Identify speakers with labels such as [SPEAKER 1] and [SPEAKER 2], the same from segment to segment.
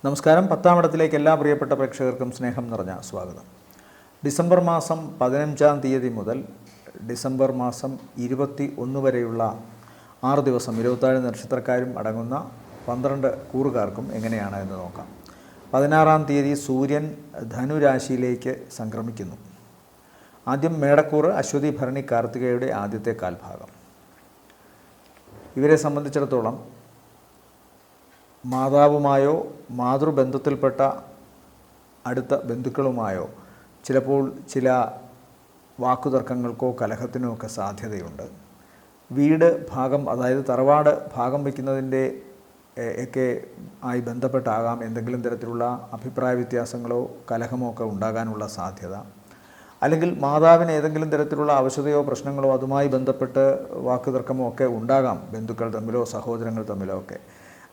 [SPEAKER 1] നമസ്കാരം. 10-ാം ഇടത്തിലേക്ക് എല്ലാ പ്രിയപ്പെട്ട പ്രേക്ഷകർക്കും സ്നേഹം നിറഞ്ഞ സ്വാഗതം. ഡിസംബർ മാസം 15-ാം തീയതി മുതൽ ഡിസംബർ മാസം 21 വരെയുള്ള 6 ദിവസം 27 നക്ഷത്രക്കാരും അടങ്ങുന്ന 12 കൂറുകാർക്കും എങ്ങനെയാണ് എന്ന് നോക്കാം. 16-ാം തീയതി സൂര്യൻ ധനുരാശിയിലേക്ക് സംക്രമിക്കുന്നു. ആദ്യം മേടക്കൂറ് അശ്വതി ഭരണി കാർത്തികയുടെ ആദ്യത്തെ കാൽഭാഗം. ഇവരെ സംബന്ധിച്ചിടത്തോളം മാതാവുമായോ മാതൃബന്ധത്തിൽപ്പെട്ട അടുത്ത ബന്ധുക്കളുമായോ ചിലപ്പോൾ ചില വാക്കുതർക്കങ്ങൾക്കോ കലഹത്തിനോ ഒക്കെ സാധ്യതയുണ്ട്. വീട് ഭാഗം, അതായത് തറവാട് ഭാഗം വയ്ക്കുന്നതിൻ്റെ ഒക്കെ ആയി ബന്ധപ്പെട്ടാകാം എന്തെങ്കിലും തരത്തിലുള്ള അഭിപ്രായ വ്യത്യാസങ്ങളോ കലഹമോ ഒക്കെ ഉണ്ടാകാനുള്ള സാധ്യത. അല്ലെങ്കിൽ മാതാവിന് ഏതെങ്കിലും തരത്തിലുള്ള അവശതയോ പ്രശ്നങ്ങളോ അതുമായി ബന്ധപ്പെട്ട് വാക്കുതർക്കമോ ഒക്കെ ഉണ്ടാകാം, ബന്ധുക്കൾ തമ്മിലോ സഹോദരങ്ങൾ തമ്മിലോ ഒക്കെ.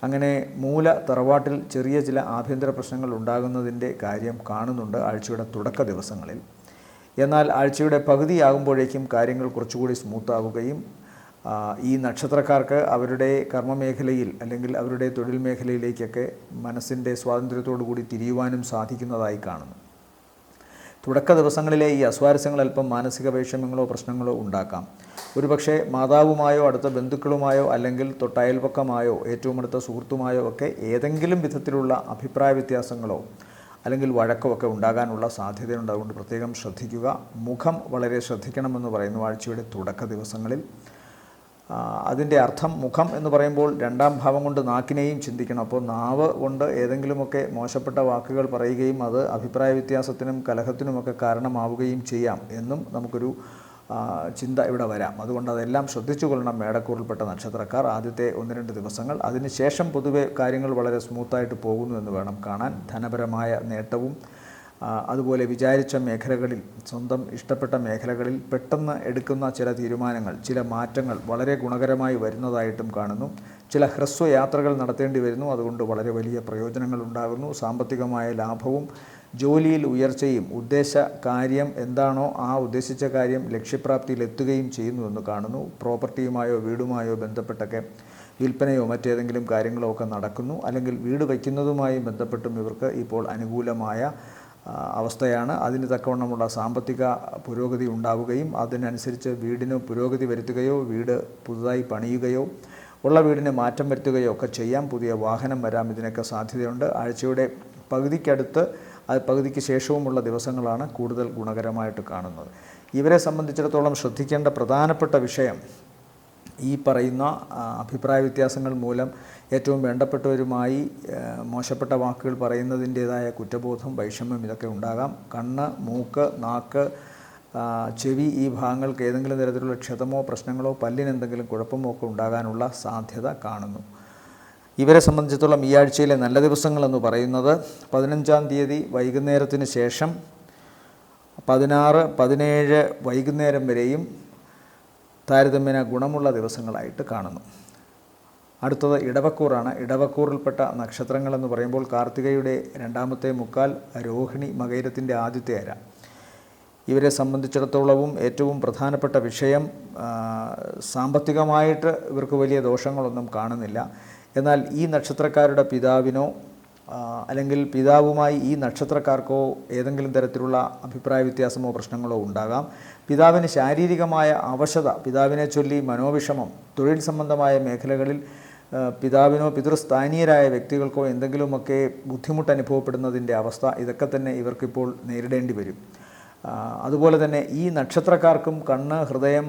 [SPEAKER 1] അങ്ങനെ മൂല തറവാട്ടിൽ ചെറിയ ചില ആഭ്യന്തര പ്രശ്നങ്ങൾ ഉണ്ടാകുന്നതിൻ്റെ കാര്യം കാണുന്നുണ്ട് ആഴ്ചയുടെ തുടക്ക ദിവസങ്ങളിൽ. എന്നാൽ ആഴ്ചയുടെ പകുതിയാകുമ്പോഴേക്കും കാര്യങ്ങൾ കുറച്ചുകൂടി സ്മൂത്താവുകയും ഈ നക്ഷത്രക്കാർക്ക് അവരുടെ കർമ്മമേഖലയിൽ അല്ലെങ്കിൽ അവരുടെ തൊഴിൽ മേഖലയിലേക്കൊക്കെ മനസ്സിൻ്റെ സ്വാതന്ത്ര്യത്തോടു കൂടി തിരിയുവാനും സാധിക്കുന്നതായി കാണുന്നു. തുടക്ക ദിവസങ്ങളിലെ ഈ അസ്വാരസ്യങ്ങൾ അല്പം മാനസിക വൈഷമ്യങ്ങളോ പ്രശ്നങ്ങളോ ഉണ്ടാക്കാം. ഒരുപക്ഷെ മാതാവുമായോ അടുത്ത ബന്ധുക്കളുമായോ അല്ലെങ്കിൽ തൊട്ടയൽപക്കമായോ ഏറ്റവും അടുത്ത സുഹൃത്തുമായോ ഒക്കെ ഏതെങ്കിലും വിധത്തിലുള്ള അഭിപ്രായ വ്യത്യാസങ്ങളോ അല്ലെങ്കിൽ വഴക്കോ ഒക്കെ ഉണ്ടാകാനുള്ള സാധ്യതയുണ്ട്. അതുകൊണ്ട് പ്രത്യേകം ശ്രദ്ധിക്കുക. മുഖം വളരെ ശ്രദ്ധിക്കണമെന്ന് പറയുന്നു ആഴ്ചയുടെ തുടക്ക ദിവസങ്ങളിൽ. അതിൻ്റെ അർത്ഥം മുഖം എന്ന് പറയുമ്പോൾ രണ്ടാം ഭാവം കൊണ്ട് നാക്കിനെയും ചിന്തിക്കണം. അപ്പോൾ നാവ് കൊണ്ട് ഏതെങ്കിലുമൊക്കെ മോശപ്പെട്ട വാക്കുകൾ പറയുകയും അത് അഭിപ്രായ വ്യത്യാസത്തിനും കലഹത്തിനുമൊക്കെ കാരണമാവുകയും ചെയ്യാം എന്നും നമുക്കൊരു ചിന്ത ഇവിടെ വരാം. അതുകൊണ്ട് അതെല്ലാം ശ്രദ്ധിച്ചു കൊള്ളണം മേടക്കൂറിൽപ്പെട്ട നക്ഷത്രക്കാർ ആദ്യത്തെ 1-2 ദിവസങ്ങൾ. അതിനുശേഷം പൊതുവെ കാര്യങ്ങൾ വളരെ സ്മൂത്തായിട്ട് പോകുന്നു എന്ന് വേണം കാണാൻ. ധനപരമായ നേട്ടവും അതുപോലെ വിചാരിച്ച മേഖലകളിൽ, സ്വന്തം ഇഷ്ടപ്പെട്ട മേഖലകളിൽ പെട്ടെന്ന് എടുക്കുന്ന ചില തീരുമാനങ്ങൾ, ചില മാറ്റങ്ങൾ വളരെ ഗുണകരമായി വരുന്നതായിട്ടും കാണുന്നു. ചില ഹ്രസ്വയാത്രകൾ നടത്തേണ്ടി വരുന്നു, അതുകൊണ്ട് വളരെ വലിയ പ്രയോജനങ്ങൾ ഉണ്ടാകുന്നു. സാമ്പത്തികമായ ലാഭവും ജോലിയിൽ ഉയർച്ചയും ഉദ്ദേശ കാര്യം എന്താണോ ആ ഉദ്ദേശിച്ച കാര്യം ലക്ഷ്യപ്രാപ്തിയിലെത്തുകയും ചെയ്യുന്നുവെന്ന് കാണുന്നു. പ്രോപ്പർട്ടിയുമായോ വീടുമായോ ബന്ധപ്പെട്ടൊക്കെ വിൽപ്പനയോ മറ്റേതെങ്കിലും കാര്യങ്ങളോ ഒക്കെ നടക്കുന്നു. അല്ലെങ്കിൽ വീട് വയ്ക്കുന്നതുമായി ബന്ധപ്പെട്ടും ഇവർക്ക് ഇപ്പോൾ അനുകൂലമായ അവസ്ഥയാണ്. അതിന് തക്കവണ്ണമുള്ള സാമ്പത്തിക പുരോഗതി ഉണ്ടാവുകയും അതിനനുസരിച്ച് വീടിന് പുരോഗതി വരുത്തുകയോ വീട് പുതുതായി പണിയുകയോ ഉള്ള വീടിന് മാറ്റം വരുത്തുകയോ ഒക്കെ ചെയ്യാം. പുതിയ വാഹനം വരാം, ഇതിനൊക്കെ സാധ്യതയുണ്ട്. ആഴ്ചയുടെ പകുതിക്ക് ശേഷവുമുള്ള ദിവസങ്ങളാണ് കൂടുതൽ ഗുണകരമായിട്ട് കാണുന്നത്. ഇവരെ സംബന്ധിച്ചിടത്തോളം ശ്രദ്ധിക്കേണ്ട പ്രധാനപ്പെട്ട വിഷയം ഈ പറയുന്ന അഭിപ്രായ വ്യത്യാസങ്ങൾ മൂലം ഏറ്റവും വേണ്ടപ്പെട്ടവരുമായി മോശപ്പെട്ട വാക്കുകൾ പറയുന്നതിൻ്റേതായ കുറ്റബോധം, വൈഷമ്യം ഇതൊക്കെ ഉണ്ടാകാം. കണ്ണ്, മൂക്ക്, നാക്ക്, ചെവി ഈ ഭാഗങ്ങൾക്ക് ഏതെങ്കിലും തരത്തിലുള്ള ക്ഷതമോ പ്രശ്നങ്ങളോ പല്ലിനെന്തെങ്കിലും കുഴപ്പമോ ഒക്കെ ഉണ്ടാകാനുള്ള സാധ്യത കാണുന്നു. ഇവരെ സംബന്ധിച്ചിടത്തോളം ഈ ആഴ്ചയിലെ നല്ല ദിവസങ്ങളെന്ന് പറയുന്നത് 15-ാം തീയതി വൈകുന്നേരത്തിന് ശേഷം 16, 17 വൈകുന്നേരം വരെയും താരതമ്യേന ഗുണമുള്ള ദിവസങ്ങളായിട്ട് കാണുന്നു. അടുത്തത് ഇടവക്കൂറാണ്. ഇടവക്കൂറിൽപ്പെട്ട നക്ഷത്രങ്ങളെന്ന് പറയുമ്പോൾ കാർത്തികയുടെ 2-ാമത്തെ മുക്കാൽ, രോഹിണി മകയിരത്തിൻ്റെ ആദ്യത്തെ അര. ഇവരെ സംബന്ധിച്ചിടത്തോളവും ഏറ്റവും പ്രധാനപ്പെട്ട വിഷയം സാമ്പത്തികമായിട്ട് ഇവർക്ക് വലിയ ദോഷങ്ങളൊന്നും കാണുന്നില്ല. എന്നാൽ ഈ നക്ഷത്രക്കാരുടെ പിതാവിനോ അല്ലെങ്കിൽ പിതാവുമായി ഈ നക്ഷത്രക്കാർക്കോ ഏതെങ്കിലും തരത്തിലുള്ള അഭിപ്രായ വ്യത്യാസമോ പ്രശ്നങ്ങളോ ഉണ്ടാകാം. പിതാവിന് ശാരീരികമായ അവശത, പിതാവിനെ ചൊല്ലി മനോവിഷമം, തൊഴിൽ സംബന്ധമായ മേഖലകളിൽ പിതാവിനോ പിതൃസ്ഥാനീയരായ വ്യക്തികൾക്കോ എന്തെങ്കിലുമൊക്കെ ബുദ്ധിമുട്ട് അനുഭവപ്പെടുന്നതിൻ്റെ അവസ്ഥ, ഇതൊക്കെ തന്നെ ഇവർക്കിപ്പോൾ നേരിടേണ്ടി വരും. അതുപോലെ തന്നെ ഈ നക്ഷത്രക്കാർക്കും കണ്ണ്, ഹൃദയം,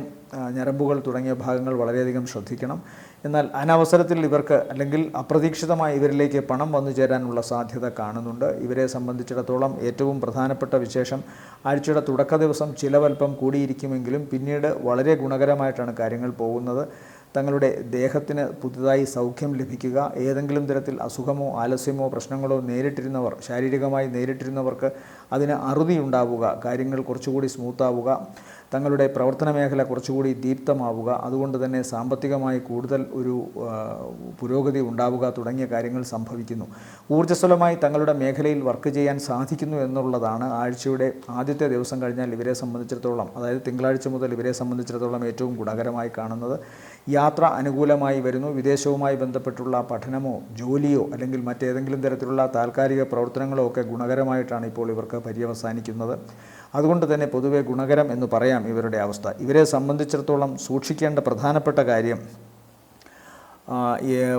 [SPEAKER 1] ഞരമ്പുകൾ തുടങ്ങിയ ഭാഗങ്ങൾ വളരെയധികം ശ്രദ്ധിക്കണം. എന്നാൽ അനവസരത്തിൽ ഇവർക്ക് അല്ലെങ്കിൽ അപ്രതീക്ഷിതമായി ഇവരിലേക്ക് പണം വന്നു ചേരാനുള്ള സാധ്യത കാണുന്നുണ്ട്. ഇവരെ സംബന്ധിച്ചിടത്തോളം ഏറ്റവും പ്രധാനപ്പെട്ട വിശേഷം ആഴ്ചയുടെ തുടക്ക ദിവസം ചിലവൽപ്പം കൂടിയിരിക്കുമെങ്കിലും പിന്നീട് വളരെ ഗുണകരമായിട്ടാണ് കാര്യങ്ങൾ പോകുന്നത്. തങ്ങളുടെ ദേഹത്തിന് പുതുതായി സൗഖ്യം ലഭിക്കുക, ഏതെങ്കിലും തരത്തിൽ അസുഖമോ ആലസ്യമോ പ്രശ്നങ്ങളോ നേരിട്ടിരുന്നവർ, ശാരീരികമായി നേരിട്ടിരുന്നവർക്ക് അതിന് അറുതി ഉണ്ടാവുക, കാര്യങ്ങൾ കുറച്ചുകൂടി സ്മൂത്താവുക, തങ്ങളുടെ പ്രവർത്തന മേഖല കുറച്ചുകൂടി ദീപ്തമാവുക, അതുകൊണ്ട് തന്നെ സാമ്പത്തികമായി കൂടുതൽ ഒരു പുരോഗതി ഉണ്ടാവുക തുടങ്ങിയ കാര്യങ്ങൾ സംഭവിക്കുന്നു. ഊർജ്ജസ്വലമായി തങ്ങളുടെ മേഖലയിൽ വർക്ക് ചെയ്യാൻ സാധിക്കുന്നു എന്നുള്ളതാണ് ആഴ്ചയുടെ ആദ്യത്തെ ദിവസം കഴിഞ്ഞാൽ ഇവരെ സംബന്ധിച്ചിടത്തോളം, അതായത് തിങ്കളാഴ്ച മുതൽ ഇവരെ സംബന്ധിച്ചിടത്തോളം ഏറ്റവും ഗുണകരമായി കാണുന്നത്. യാത്ര അനുകൂലമായി വരുന്നു. വിദേശവുമായി ബന്ധപ്പെട്ടുള്ള പഠനമോ ജോലിയോ അല്ലെങ്കിൽ മറ്റേതെങ്കിലും തരത്തിലുള്ള താൽക്കാലിക പ്രവർത്തനങ്ങളോ ഒക്കെ ഗുണകരമായിട്ടാണ് ഇപ്പോൾ ഇവർക്ക് പര്യവസാനിക്കുന്നത്. അതുകൊണ്ട് തന്നെ പൊതുവെ ഗുണകരം എന്ന് പറയാം ഇവരുടെ അവസ്ഥ. ഇവരെ സംബന്ധിച്ചിടത്തോളം സൂക്ഷിക്കേണ്ട പ്രധാനപ്പെട്ട കാര്യം,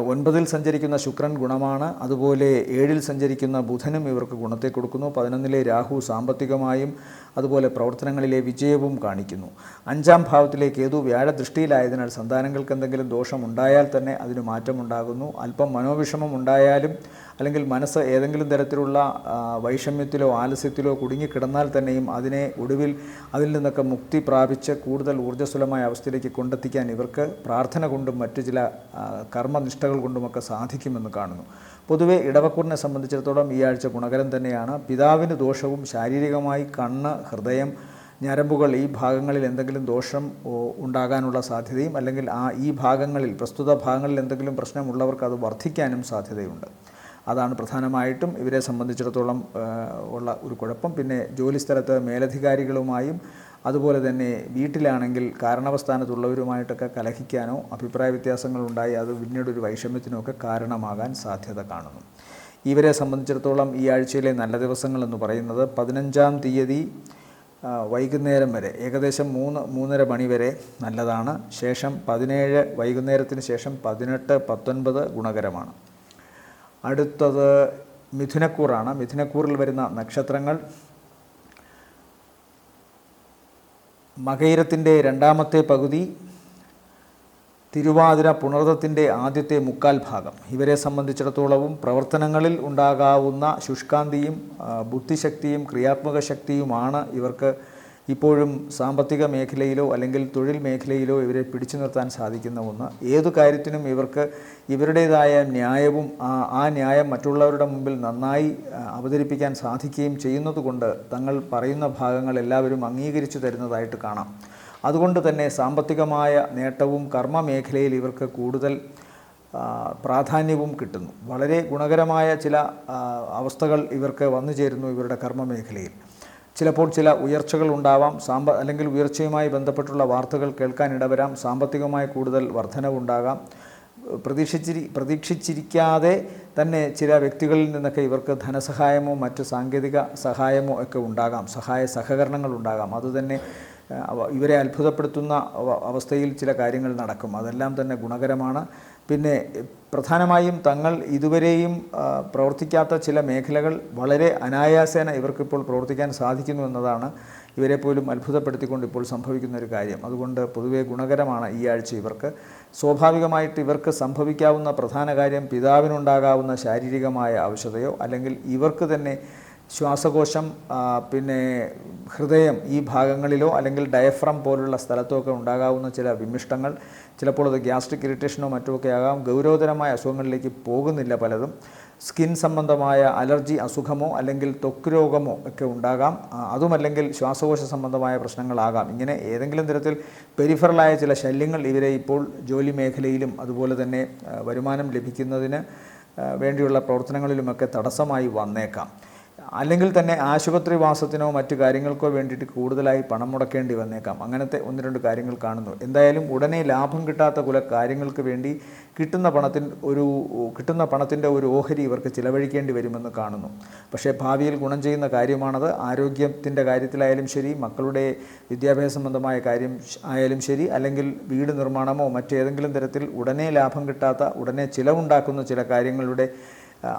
[SPEAKER 1] 9-ൽ സഞ്ചരിക്കുന്ന ശുക്രൻ ഗുണമാണ്. അതുപോലെ 7-ൽ സഞ്ചരിക്കുന്ന ബുധനും ഇവർക്ക് ഗുണത്തെ കൊടുക്കുന്നു. 11-ലെ രാഹു സാമ്പത്തികമായും അതുപോലെ പ്രവർത്തനങ്ങളിലെ വിജയവും കാണിക്കുന്നു. 5-ാം ഭാവത്തിലെ കേതു വ്യാഴദൃഷ്ടിയിലായതിനാൽ സന്താനങ്ങൾക്ക് എന്തെങ്കിലും ദോഷമുണ്ടായാൽ തന്നെ അതിന് മാറ്റമുണ്ടാകുന്നു. അല്പം മനോവിഷമം ഉണ്ടായാലും അല്ലെങ്കിൽ മനസ്സ് ഏതെങ്കിലും തരത്തിലുള്ള വൈഷമ്യത്തിലോ ആലസ്യത്തിലോ കുടുങ്ങിക്കിടന്നാൽ തന്നെയും അതിനെ ഒടുവിൽ അതിൽ നിന്നൊക്കെ മുക്തി പ്രാപിച്ച് കൂടുതൽ ഊർജ്ജസ്വലമായ അവസ്ഥയിലേക്ക് കൊണ്ടെത്തിക്കാൻ ഇവർക്ക് പ്രാർത്ഥന കൊണ്ടും മറ്റു ചില കർമ്മനിഷ്ഠകൾ കൊണ്ടുമൊക്കെ സാധിക്കുമെന്ന് കാണുന്നു. പൊതുവെ ഇടവക്കൂറിനെ സംബന്ധിച്ചിടത്തോളം ഈ ആഴ്ച ഗുണകരം തന്നെയാണ്. പിതാവിന് ദോഷവും ശാരീരികമായി കണ്ണ്, ഹൃദയം, ഞരമ്പുകൾ ഈ ഭാഗങ്ങളിൽ എന്തെങ്കിലും ദോഷം ഉണ്ടാകാനുള്ള സാധ്യതയും അല്ലെങ്കിൽ ഈ ഭാഗങ്ങളിൽ പ്രസ്തുത ഭാഗങ്ങളിൽ എന്തെങ്കിലും പ്രശ്നമുള്ളവർക്ക് അത് വർദ്ധിക്കാനും സാധ്യതയുണ്ട്. അതാണ് പ്രധാനമായിട്ടും ഇവരെ സംബന്ധിച്ചിടത്തോളം ഉള്ള ഒരു കുഴപ്പം. പിന്നെ ജോലിസ്ഥലത്ത് മേലധികാരികളുമായും അതുപോലെ തന്നെ വീട്ടിലാണെങ്കിൽ കാരണവസ്ഥാനത്തുള്ളവരുമായിട്ടൊക്കെ കലഹിക്കാനോ അഭിപ്രായ വ്യത്യാസങ്ങളുണ്ടായി അത് പിന്നീട് ഒരു വൈഷമ്യത്തിനോ ഒക്കെ കാരണമാകാൻ സാധ്യത കാണുന്നു. ഇവരെ സംബന്ധിച്ചിടത്തോളം ഈ ആഴ്ചയിലെ നല്ല ദിവസങ്ങളെന്ന് പറയുന്നത് 15-ാം തീയതി വൈകുന്നേരം വരെ ഏകദേശം 3-3:30 മണി വരെ നല്ലതാണ്. ശേഷം 17 വൈകുന്നേരത്തിന് ശേഷം 18, 19 ഗുണകരമാണ്. അടുത്തത് മിഥുനക്കൂറാണ്. മിഥുനക്കൂറിൽ വരുന്ന നക്ഷത്രങ്ങൾ മകയിരത്തിൻ്റെ 2ാമത്തെ പകുതി, തിരുവാതിര, പുണർദത്തിൻ്റെ ആദ്യത്തെ 1/4 ഭാഗം. ഇവരെ സംബന്ധിച്ചിടത്തോളവും പ്രവർത്തനങ്ങളിൽ ഉണ്ടാകാവുന്ന ശുഷ്കാന്തിയും ബുദ്ധിശക്തിയും ക്രിയാത്മക ശക്തിയുമാണ് ഇവർക്ക് ഇപ്പോഴും സാമ്പത്തിക മേഖലയിലോ അല്ലെങ്കിൽ തൊഴിൽ മേഖലയിലോ ഇവരെ പിടിച്ചു നിർത്താൻ സാധിക്കുന്ന ഒന്ന്. ഏതു കാര്യത്തിനും ഇവർക്ക് ഇവരുടേതായ ന്യായവും ആ ന്യായം മറ്റുള്ളവരുടെ മുമ്പിൽ നന്നായി അവതരിപ്പിക്കാൻ സാധിക്കുകയും ചെയ്യുന്നതുകൊണ്ട് തങ്ങൾ പറയുന്ന ഭാഗങ്ങൾ എല്ലാവരും അംഗീകരിച്ചു തരുന്നതായിട്ട് കാണാം. അതുകൊണ്ട് തന്നെ സാമ്പത്തികമായ നേട്ടവും കർമ്മ മേഖലയിൽ ഇവർക്ക് കൂടുതൽ പ്രാധാന്യവും കിട്ടുന്നു. വളരെ ഗുണകരമായ ചില അവസ്ഥകൾ ഇവർക്ക് വന്നു ചേരുന്നു ഇവരുടെ കർമ്മ മേഖലയിൽ. ചിലപ്പോൾ ചില ഉയർച്ചകൾ ഉണ്ടാവാം. അല്ലെങ്കിൽ ഉയർച്ചയുമായി ബന്ധപ്പെട്ടുള്ള വാർത്തകൾ കേൾക്കാനിടവരാം. സാമ്പത്തികമായി കൂടുതൽ വർധനവുണ്ടാകാം. പ്രതീക്ഷിച്ചിരിക്കാതെ തന്നെ ചില വ്യക്തികളിൽ നിന്നൊക്കെ ഇവർക്ക് ധനസഹായമോ മറ്റ് സാങ്കേതിക സഹായമോ ഒക്കെ ഉണ്ടാകാം. സഹകരണങ്ങൾ ഉണ്ടാകാം. അതുതന്നെ ഇവരെ അത്ഭുതപ്പെടുത്തുന്ന അവസ്ഥയിൽ ചില കാര്യങ്ങൾ നടക്കും. അതെല്ലാം തന്നെ ഗുണകരമാണ്. പിന്നെ പ്രധാനമായും തങ്ങൾ ഇതുവരെയും പ്രവർത്തിക്കാത്ത ചില മേഖലകൾ വളരെ അനായാസേന ഇവർക്കിപ്പോൾ പ്രവർത്തിക്കാൻ സാധിക്കുന്നു എന്നതാണ് ഇവരെ പോലും അത്ഭുതപ്പെടുത്തിക്കൊണ്ട് ഇപ്പോൾ സംഭവിക്കുന്ന ഒരു കാര്യം. അതുകൊണ്ട് പൊതുവെ ഗുണകരമാണ് ഈ ആഴ്ച ഇവർക്ക്. സ്വാഭാവികമായിട്ട് ഇവർക്ക് സംഭവിക്കാവുന്ന പ്രധാന കാര്യം പിതാവിനുണ്ടാകാവുന്ന ശാരീരികമായ അവശതയോ അല്ലെങ്കിൽ ഇവർക്ക് തന്നെ ശ്വാസകോശം, പിന്നെ ഹൃദയം ഈ ഭാഗങ്ങളിലോ അല്ലെങ്കിൽ ഡയഫ്രം പോലുള്ള സ്ഥലത്തോ ഒക്കെ ഉണ്ടാകാവുന്ന ചില വിമിഷ്ടങ്ങൾ, ചിലപ്പോൾ അത് ഗ്യാസ്ട്രിക് ഇറിറ്റേഷനോ മറ്റുമൊക്കെ ആകാം. ഗൗരവതരമായ അസുഖങ്ങളിലേക്ക് പോകുന്നില്ല പലതും. സ്കിൻ സംബന്ധമായ അലർജി അസുഖമോ അല്ലെങ്കിൽ ത്വക്ക് രോഗമോ ഒക്കെ ഉണ്ടാകാം. അതുമല്ലെങ്കിൽ ശ്വാസകോശ സംബന്ധമായ പ്രശ്നങ്ങളാകാം. ഇങ്ങനെ ഏതെങ്കിലും തരത്തിൽ പെരിഫറലായ ചില ശല്യങ്ങൾ ഇവരെ ഇപ്പോൾ ജോലി മേഖലയിലും അതുപോലെ തന്നെ വരുമാനം ലഭിക്കുന്നതിന് വേണ്ടിയുള്ള പ്രവർത്തനങ്ങളിലുമൊക്കെ തടസ്സമായി വന്നേക്കാം. അല്ലെങ്കിൽ തന്നെ ആശുപത്രിവാസത്തിനോ മറ്റു കാര്യങ്ങൾക്കോ വേണ്ടിയിട്ട് കൂടുതലായി പണം മുടക്കേണ്ടി വന്നേക്കാം. അങ്ങനത്തെ 1-2 കാര്യങ്ങൾ കാണുന്നു. എന്തായാലും ഉടനെ ലാഭം കിട്ടാത്ത കുല കാര്യങ്ങൾക്ക് വേണ്ടി കിട്ടുന്ന പണത്തിൻ്റെ ഒരു ഓഹരി ഇവർക്ക് ചിലവഴിക്കേണ്ടി വരുമെന്ന് കാണുന്നു. പക്ഷേ ഭാവിയിൽ ഗുണം ചെയ്യുന്ന കാര്യമാണത്. ആരോഗ്യത്തിൻ്റെ കാര്യത്തിലായാലും ശരി, മക്കളുടെ വിദ്യാഭ്യാസ സംബന്ധമായ കാര്യം ആയാലും ശരി, അല്ലെങ്കിൽ വീട് നിർമ്മാണമോ മറ്റേതെങ്കിലും തരത്തിൽ ഉടനെ ലാഭം കിട്ടാത്ത ഉടനെ ചിലവുണ്ടാക്കുന്ന ചില കാര്യങ്ങളുടെ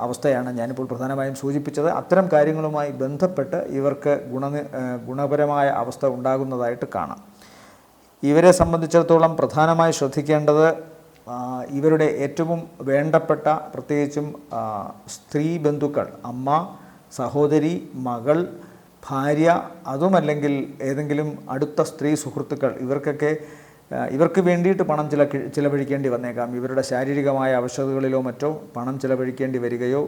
[SPEAKER 1] അവസ്ഥയാണ് ഞാനിപ്പോൾ പ്രധാനമായും സൂചിപ്പിച്ചത്. അത്തരം കാര്യങ്ങളുമായി ബന്ധപ്പെട്ട് ഇവർക്ക് ഗുണപരമായ അവസ്ഥ ഉണ്ടാകുന്നതായിട്ട് കാണാം. ഇവരെ സംബന്ധിച്ചിടത്തോളം പ്രധാനമായി ശ്രദ്ധിക്കേണ്ടത് ഇവരുടെ ഏറ്റവും വേണ്ടപ്പെട്ട പ്രത്യേകിച്ചും സ്ത്രീ ബന്ധുക്കൾ, അമ്മ, സഹോദരി, മകൾ, ഭാര്യ, അതുമല്ലെങ്കിൽ ഏതെങ്കിലും അടുത്ത സ്ത്രീ സുഹൃത്തുക്കൾ, ഇവർക്ക് വേണ്ടിയിട്ട് പണം ചിലവഴിക്കേണ്ടി വന്നേക്കാം. ഇവരുടെ ശാരീരികമായ അവശതകളിലോ മറ്റോ പണം ചിലവഴിക്കേണ്ടി വരികയോ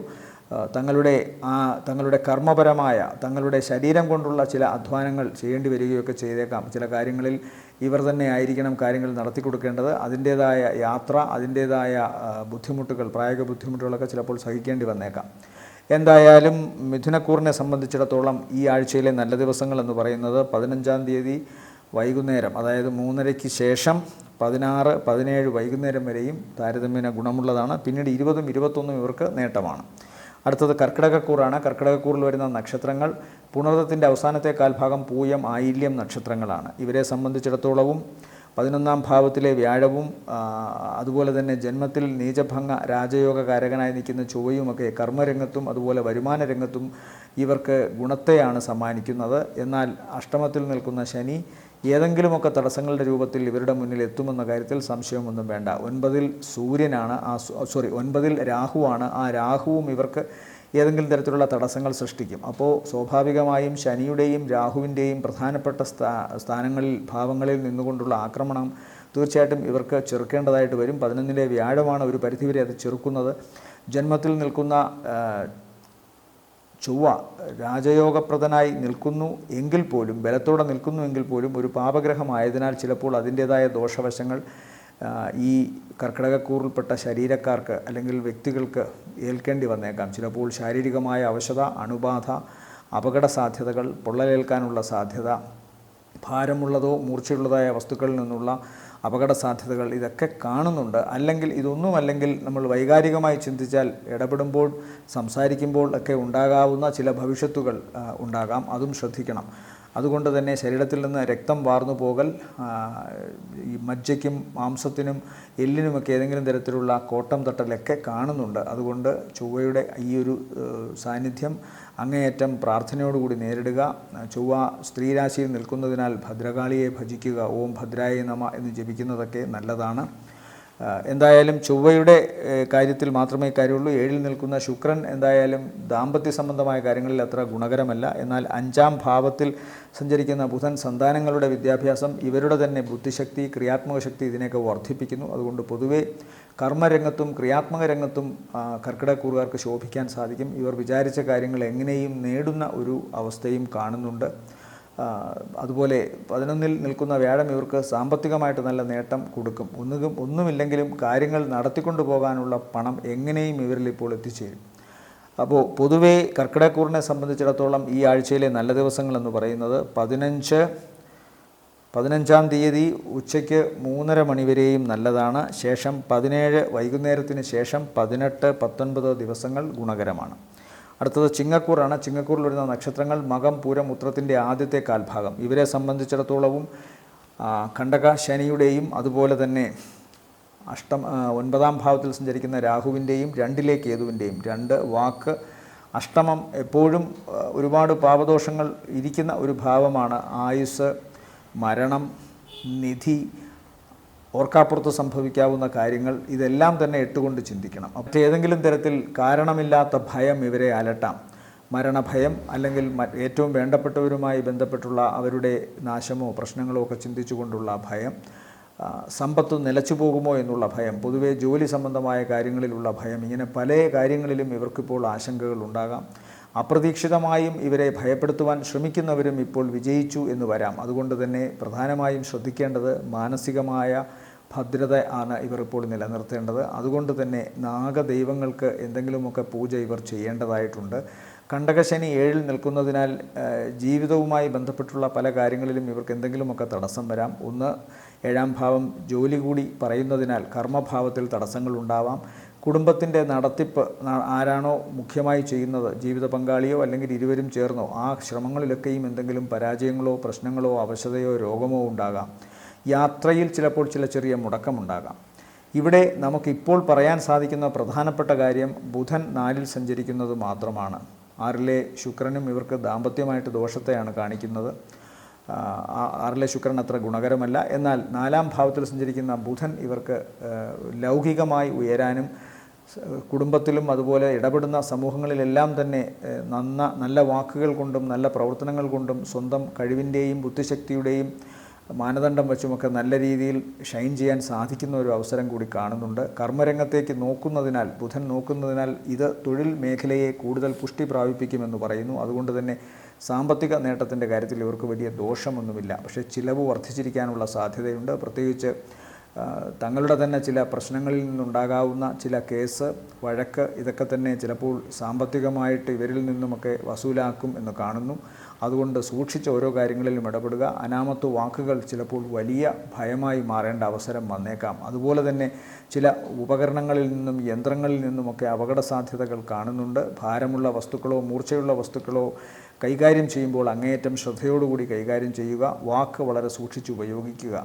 [SPEAKER 1] തങ്ങളുടെ കർമ്മപരമായ തങ്ങളുടെ ശരീരം കൊണ്ടുള്ള ചില അധ്വാനങ്ങൾ ചെയ്യേണ്ടി വരികയൊക്കെ ചെയ്തേക്കാം. ചില കാര്യങ്ങളിൽ ഇവർ തന്നെ ആയിരിക്കണം കാര്യങ്ങൾ നടത്തി കൊടുക്കേണ്ടത്. അതിൻ്റേതായ യാത്ര, അതിൻ്റേതായ ബുദ്ധിമുട്ടുകൾ, പ്രായോഗിക ബുദ്ധിമുട്ടുകളൊക്കെ ചിലപ്പോൾ സഹിക്കേണ്ടി വന്നേക്കാം. എന്തായാലും മിഥുനക്കൂറിനെ സംബന്ധിച്ചിടത്തോളം ഈ ആഴ്ചയിലെ നല്ല ദിവസങ്ങൾ എന്ന് പറയുന്നത് 15-ാം തീയതി വൈകുന്നേരം, അതായത് 3:30-ക്ക് ശേഷം 16, 17 വൈകുന്നേരം വരെയും താരതമ്യേന ഗുണമുള്ളതാണ്. പിന്നീട് 20-ഉം 21-ഉം ഇവർക്ക് നേട്ടമാണ്. അടുത്തത് കർക്കിടകക്കൂറാണ്. കർക്കിടകക്കൂറിൽ വരുന്ന നക്ഷത്രങ്ങൾ പുണർദത്തിൻ്റെ അവസാനത്തെ കാൽഭാഗം, പൂയം, ആയില്യം നക്ഷത്രങ്ങളാണ്. ഇവരെ സംബന്ധിച്ചിടത്തോളവും 11-ാം ഭാവത്തിലെ വ്യാഴവും അതുപോലെ തന്നെ ജന്മത്തിൽ നീചഭംഗ രാജയോഗകാരകനായി നിൽക്കുന്ന ചൊവ്വയുമൊക്കെ കർമ്മരംഗത്തും അതുപോലെ വരുമാന രംഗത്തും ഇവർക്ക് ഗുണത്തെയാണ് സമ്മാനിക്കുന്നത്. എന്നാൽ അഷ്ടമത്തിൽ നിൽക്കുന്ന ശനി ഏതെങ്കിലുമൊക്കെ തടസ്സങ്ങളുടെ രൂപത്തിൽ ഇവരുടെ മുന്നിൽ എത്തുമെന്ന കാര്യത്തിൽ സംശയമൊന്നും വേണ്ട. 9-ൽ സൂര്യനാണ്, 9-ൽ രാഹുവാണ്. ആ രാഹുവും ഇവർക്ക് ഏതെങ്കിലും തരത്തിലുള്ള തടസ്സങ്ങൾ സൃഷ്ടിക്കും. അപ്പോൾ സ്വാഭാവികമായും ശനിയുടെയും രാഹുവിൻ്റെയും പ്രധാനപ്പെട്ട സ്ഥാനങ്ങളിൽ, ഭാവങ്ങളിൽ നിന്നുകൊണ്ടുള്ള ആക്രമണം തീർച്ചയായിട്ടും ഇവർക്ക് ചെറുക്കേണ്ടതായിട്ട് വരും. 11-ലെ വ്യാഴമാണ് ഒരു പരിധിവരെ അത് ചെറുക്കുന്നത്. ജന്മത്തിൽ നിൽക്കുന്ന ചൊവ്വ രാജയോഗപ്രദനായി നിൽക്കുന്നു എങ്കിൽ പോലും, ബലത്തോടെ നിൽക്കുന്നു എങ്കിൽ പോലും ഒരു പാപഗ്രഹമായതിനാൽ ചിലപ്പോൾ അതിൻ്റേതായ ദോഷവശങ്ങൾ ഈ കർക്കിടകക്കൂറിൽപ്പെട്ട ശരീരക്കാർക്ക് അല്ലെങ്കിൽ വ്യക്തികൾക്ക് ഏൽക്കേണ്ടി വന്നേക്കാം. ചിലപ്പോൾ ശാരീരികമായ അവശത, അണുബാധ, അപകട സാധ്യതകൾ, പൊള്ളലേൽക്കാനുള്ള സാധ്യത, ഭാരമുള്ളതോ മൂർച്ചയുള്ളതായ വസ്തുക്കളിൽ നിന്നുള്ള അപകട സാധ്യതകൾ ഇതൊക്കെ കാണുന്നുണ്ട്. അല്ലെങ്കിൽ ഇതൊന്നുമല്ലെങ്കിൽ നമ്മൾ വൈകാരികമായി ചിന്തിച്ചാൽ, ഇടപെടുമ്പോൾ, സംസാരിക്കുമ്പോൾ ഒക്കെ ഉണ്ടാകാവുന്ന ചില ഭവിഷ്യത്തുകൾ ഉണ്ടാകാം. അതും ശ്രദ്ധിക്കണം. അതുകൊണ്ട് തന്നെ ശരീരത്തിൽ നിന്ന് രക്തം വാർന്നു പോകൽ, ഈ മജ്ജയ്ക്കും മാംസത്തിനും എല്ലിനുമൊക്കെ ഏതെങ്കിലും തരത്തിലുള്ള കോട്ടം തട്ടലൊക്കെ കാണുന്നുണ്ട്. അതുകൊണ്ട് ചൊവ്വയുടെ ഈ ഒരു സാന്നിധ്യം അങ്ങേയറ്റം പ്രാർത്ഥനയോടുകൂടി നേരിടുക. ചൊവ്വ സ്ത്രീരാശിയിൽ നിൽക്കുന്നതിനാൽ ഭദ്രകാളിയെ ഭജിക്കുക, ഓം ഭദ്രായ നമ എന്ന് ജപിക്കുന്നതൊക്കെ നല്ലതാണ്. എന്തായാലും ചൊവ്വയുടെ കാര്യത്തിൽ മാത്രമേ കാര്യമുള്ളൂ. 7-ൽ നിൽക്കുന്ന ശുക്രൻ എന്തായാലും ദാമ്പത്യ സംബന്ധമായ കാര്യങ്ങളിൽ അത്ര ഗുണകരമല്ല. എന്നാൽ 5-ാം ഭാവത്തിൽ സഞ്ചരിക്കുന്ന ബുധൻ സന്താനങ്ങളുടെ വിദ്യാഭ്യാസം, ഇവരുടെ തന്നെ ബുദ്ധിശക്തി, ക്രിയാത്മക ശക്തി ഇതിനെയൊക്കെ വർദ്ധിപ്പിക്കുന്നു. അതുകൊണ്ട് പൊതുവെ കർമ്മരംഗത്തും ക്രിയാത്മക രംഗത്തും കർക്കിടകക്കൂറുകാർക്ക് ശോഭിക്കാൻ സാധിക്കും. ഇവർ വിചാരിച്ച കാര്യങ്ങൾ എങ്ങനെയും നേടുന്ന ഒരു അവസ്ഥയും കാണുന്നുണ്ട്. അതുപോലെ 11-ൽ നിൽക്കുന്ന വ്യാഴം ഇവർക്ക് സാമ്പത്തികമായിട്ട് നല്ല നേട്ടം കൊടുക്കും. ഒന്നുമില്ലെങ്കിലും കാര്യങ്ങൾ നടത്തിക്കൊണ്ടു പോകാനുള്ള പണം എങ്ങനെയും ഇവരിൽ ഇപ്പോൾ എത്തിച്ചേരും. അപ്പോൾ പൊതുവേ കർക്കിടകക്കൂറിനെ സംബന്ധിച്ചിടത്തോളം ഈ ആഴ്ചയിലെ നല്ല ദിവസങ്ങളെന്ന് പറയുന്നത് 15-ാം തീയതി ഉച്ചയ്ക്ക് 3:30 മണി വരെയും നല്ലതാണ്. ശേഷം 17 വൈകുന്നേരത്തിന് ശേഷം 18, 19 ദിവസങ്ങൾ ഗുണകരമാണ്. അടുത്തത് ചിങ്ങക്കൂറാണ്. ചിങ്ങക്കൂറിൽ വരുന്ന നക്ഷത്രങ്ങൾ മകം, പൂരം, ഉത്രത്തിൻ്റെ ആദ്യത്തെ കാൽഭാഗം. ഇവരെ സംബന്ധിച്ചിടത്തോളവും കണ്ടക ശനിയുടെയും അതുപോലെ തന്നെ 9-ാം ഭാവത്തിൽ സഞ്ചരിക്കുന്ന രാഹുവിൻ്റെയും 2-ലെ കേതുവിൻ്റെയും 2 വാക്ക്, അഷ്ടമം എപ്പോഴും ഒരുപാട് പാപദോഷങ്ങൾ ഇരിക്കുന്ന ഒരു ഭാവമാണ്. ആയുസ്, മരണം, നിധി, ഓർക്കാപ്പുറത്ത് സംഭവിക്കാവുന്ന കാര്യങ്ങൾ ഇതെല്ലാം തന്നെ ഇട്ടുകൊണ്ട് ചിന്തിക്കണം. മറ്റേതെങ്കിലും തരത്തിൽ കാരണമില്ലാത്ത ഭയം ഇവരെ അലട്ടാം. മരണഭയം, അല്ലെങ്കിൽ ഏറ്റവും വേണ്ടപ്പെട്ടവരുമായി ബന്ധപ്പെട്ടുള്ള അവരുടെ നാശമോ പ്രശ്നങ്ങളോ ഒക്കെ ചിന്തിച്ചുകൊണ്ടുള്ള ഭയം, സമ്പത്ത് നിലച്ചു പോകുമോ എന്നുള്ള ഭയം, പൊതുവെ ജോലി സംബന്ധമായ കാര്യങ്ങളിലുള്ള ഭയം, ഇങ്ങനെ പല കാര്യങ്ങളിലും ഇവർക്കിപ്പോൾ ആശങ്കകൾ ഉണ്ടാകാം. അപ്രതീക്ഷിതമായും ഇവരെ ഭയപ്പെടുത്തുവാൻ ശ്രമിക്കുന്നവരും ഇപ്പോൾ വിജയിച്ചു എന്ന് വരാം. അതുകൊണ്ട് തന്നെ പ്രധാനമായും ശ്രദ്ധിക്കേണ്ടത് മാനസികമായ ഭദ്രത ആണ് ഇവർ ഇപ്പോൾ നിലനിർത്തേണ്ടത്. അതുകൊണ്ട് തന്നെ നാഗദൈവങ്ങൾക്ക് എന്തെങ്കിലുമൊക്കെ പൂജ ഇവർ ചെയ്യേണ്ടതായിട്ടുണ്ട്. കണ്ടകശനി 7-ൽ നിൽക്കുന്നതിനാൽ ജീവിതവുമായി ബന്ധപ്പെട്ടുള്ള പല കാര്യങ്ങളിലും ഇവർക്ക് എന്തെങ്കിലുമൊക്കെ തടസ്സം വരാം. ഒന്ന്, 7-ാം ഭാവം ജോലി കൂടി പറയുന്നതിനാൽ കർമ്മഭാവത്തിൽ തടസ്സങ്ങളുണ്ടാവാം. കുടുംബത്തിൻ്റെ നടത്തിപ്പ് ആരാണോ മുഖ്യമായി ചെയ്യുന്നത്, ജീവിത പങ്കാളിയോ അല്ലെങ്കിൽ ഇരുവരും ചേർന്നോ, ആ ശ്രമങ്ങളിലൊക്കെയും എന്തെങ്കിലും പരാജയങ്ങളോ പ്രശ്നങ്ങളോ അവശതയോ രോഗമോ ഉണ്ടാകാം. യാത്രയിൽ ചിലപ്പോൾ ചെറിയ മുടക്കമുണ്ടാകാം. ഇവിടെ നമുക്കിപ്പോൾ പറയാൻ സാധിക്കുന്ന പ്രധാനപ്പെട്ട കാര്യം ബുധൻ 4-ൽ സഞ്ചരിക്കുന്നത് മാത്രമാണ്. 6-ലെ ശുക്രനും ഇവർക്ക് ദാമ്പത്യമായിട്ട് ദോഷത്തെയാണ് കാണിക്കുന്നത്. 6-ലെ ശുക്രൻ അത്ര ഗുണകരമല്ല. എന്നാൽ 4-ാം ഭാവത്തിൽ സഞ്ചരിക്കുന്ന ബുധൻ ഇവർക്ക് ലൗകികമായി ഉയരാനും കുടുംബത്തിലും അതുപോലെ ഇടപെടുന്ന സമൂഹങ്ങളിലെല്ലാം തന്നെ നല്ല വാക്കുകൾ കൊണ്ടും നല്ല പ്രവർത്തനങ്ങൾ കൊണ്ടും സ്വന്തം കഴിവിൻ്റെയും ബുദ്ധിശക്തിയുടെയും മാനദണ്ഡം വെച്ചുമൊക്കെ നല്ല രീതിയിൽ ഷൈൻ ചെയ്യാൻ സാധിക്കുന്ന ഒരു അവസരം കൂടി കാണുന്നുണ്ട്. കർമ്മരംഗത്തേക്ക് നോക്കുന്നതിനാൽ, ബുധൻ നോക്കുന്നതിനാൽ ഇത് തൊഴിൽ മേഖലയെ കൂടുതൽ പുഷ്ടി പ്രാപിപ്പിക്കുമെന്ന് പറയുന്നു. അതുകൊണ്ട് തന്നെ സാമ്പത്തിക നേട്ടത്തിൻ്റെ കാര്യത്തിൽ ഇവർക്ക് വലിയ ദോഷമൊന്നുമില്ല. പക്ഷേ ചിലവ് വർദ്ധിച്ചിരിക്കാനുള്ള സാധ്യതയുണ്ട്. പ്രത്യേകിച്ച് തങ്ങളുടെ തന്നെ ചില പ്രശ്നങ്ങളിൽ നിന്നുണ്ടാകാവുന്ന ചില കേസ്, വഴക്ക് ഇതൊക്കെ തന്നെ ചിലപ്പോൾ സാമ്പത്തികമായിട്ട് ഇവരിൽ നിന്നുമൊക്കെ വസൂലാക്കും എന്ന് കാണുന്നു. അതുകൊണ്ട് സൂക്ഷിച്ച് ഓരോ കാര്യങ്ങളിലും ഇടപെടുക. അനാമത്ത് വാക്കുകൾ ചിലപ്പോൾ വലിയ ഭയമായി മാറേണ്ട അവസരം വന്നേക്കാം. അതുപോലെ തന്നെ ചില ഉപകരണങ്ങളിൽ നിന്നും യന്ത്രങ്ങളിൽ നിന്നുമൊക്കെ അപകട സാധ്യതകൾ കാണുന്നുണ്ട്. ഭാരമുള്ള വസ്തുക്കളോ മൂർച്ചയുള്ള വസ്തുക്കളോ കൈകാര്യം ചെയ്യുമ്പോൾ അങ്ങേയറ്റം ശ്രദ്ധയോടുകൂടി കൈകാര്യം ചെയ്യുക. വാക്ക് വളരെ സൂക്ഷിച്ച് ഉപയോഗിക്കുക.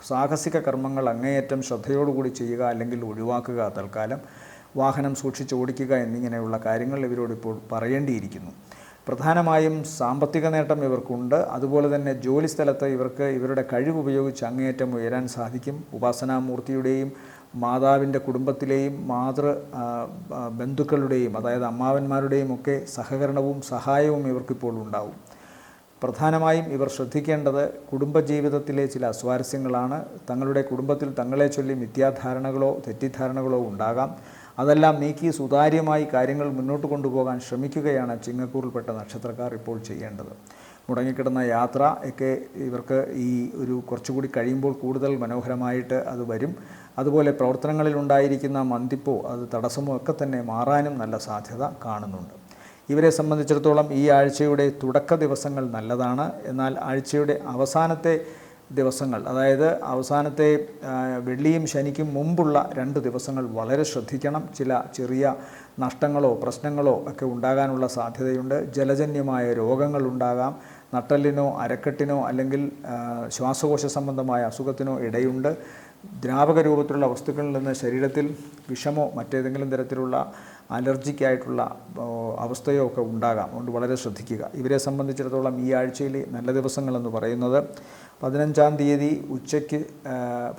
[SPEAKER 1] സാഹസിക കർമ്മങ്ങൾ അങ്ങേയറ്റം ശ്രദ്ധയോടുകൂടി ചെയ്യുക, അല്ലെങ്കിൽ ഒഴിവാക്കുക. തൽക്കാലം വാഹനം സൂക്ഷിച്ച് ഓടിക്കുക എന്നിങ്ങനെയുള്ള കാര്യങ്ങൾ ഇവരോടിപ്പോൾ പറയേണ്ടിയിരിക്കുന്നു. പ്രധാനമായും സാമ്പത്തിക നേട്ടം ഇവർക്കുണ്ട്. അതുപോലെ തന്നെ ജോലി സ്ഥലത്ത് ഇവർക്ക് ഇവരുടെ കഴിവ് ഉപയോഗിച്ച് അങ്ങേയറ്റം ഉയരാൻ സാധിക്കും. ഉപാസനാമൂർത്തിയുടെയും മാതാവിൻ്റെ കുടുംബത്തിലെയും ബന്ധുക്കളുടെയും, അതായത് അമ്മാവന്മാരുടെയും ഒക്കെ സഹകരണവും സഹായവും ഇവർക്കിപ്പോൾ ഉണ്ടാവും. പ്രധാനമായും ഇവർ ശ്രദ്ധിക്കേണ്ടത് കുടുംബജീവിതത്തിലെ ചില അസ്വാരസ്യങ്ങളാണ്. തങ്ങളുടെ കുടുംബത്തിൽ തങ്ങളെ ചൊല്ലി മിഥ്യാധാരണകളോ തെറ്റിദ്ധാരണകളോ ഉണ്ടാകാം. അതെല്ലാം നീക്കി സുതാര്യമായി കാര്യങ്ങൾ മുന്നോട്ട് കൊണ്ടുപോകാൻ ശ്രമിക്കുകയാണ് ചിങ്ങക്കൂറിൽപ്പെട്ട നക്ഷത്രക്കാർ ഇപ്പോൾ ചെയ്യേണ്ടത്. മുടങ്ങിക്കിടന്ന യാത്ര ഒക്കെ ഇവർക്ക് ഈ ഒരു കുറച്ചുകൂടി കഴിയുമ്പോൾ കൂടുതൽ മനോഹരമായിട്ട് അത് വരും. അതുപോലെ പ്രവർത്തനങ്ങളിലുണ്ടായിരിക്കുന്ന മന്ദിപ്പോ അത് തടസ്സമോ ഒക്കെ തന്നെ മാറാനും നല്ല സാധ്യത കാണുന്നുണ്ട്. ഇവരെ സംബന്ധിച്ചിടത്തോളം ഈ ആഴ്ചയുടെ തുടക്ക ദിവസങ്ങൾ നല്ലതാണ്. എന്നാൽ ആഴ്ചയുടെ അവസാനത്തെ ദിവസങ്ങൾ, അതായത് അവസാനത്തെ വെള്ളിയും ശനിക്കും മുമ്പുള്ള 2 ദിവസങ്ങൾ വളരെ ശ്രദ്ധിക്കണം. ചില ചെറിയ നഷ്ടങ്ങളോ പ്രശ്നങ്ങളോ ഒക്കെ ഉണ്ടാകാനുള്ള സാധ്യതയുണ്ട്. ജലജന്യമായ രോഗങ്ങൾ ഉണ്ടാകാം. നട്ടെല്ലിനോ അരക്കെട്ടിനോ അല്ലെങ്കിൽ ശ്വാസകോശ സംബന്ധമായ അസുഖത്തിനോ ഇടയുണ്ട്. ദ്രാവക രൂപത്തിലുള്ള വസ്തുക്കളിൽ നിന്ന് ശരീരത്തിൽ വിഷമോ മറ്റേതെങ്കിലും തരത്തിലുള്ള അലർജിക്കായിട്ടുള്ള അവസ്ഥയോ ഒക്കെ ഉണ്ടാകാം. അതുകൊണ്ട് വളരെ ശ്രദ്ധിക്കുക. ഇവരെ സംബന്ധിച്ചിടത്തോളം ഈ ആഴ്ചയിലെ നല്ല ദിവസങ്ങളെന്ന് പറയുന്നത് 15-ാം തീയതി ഉച്ചയ്ക്ക്,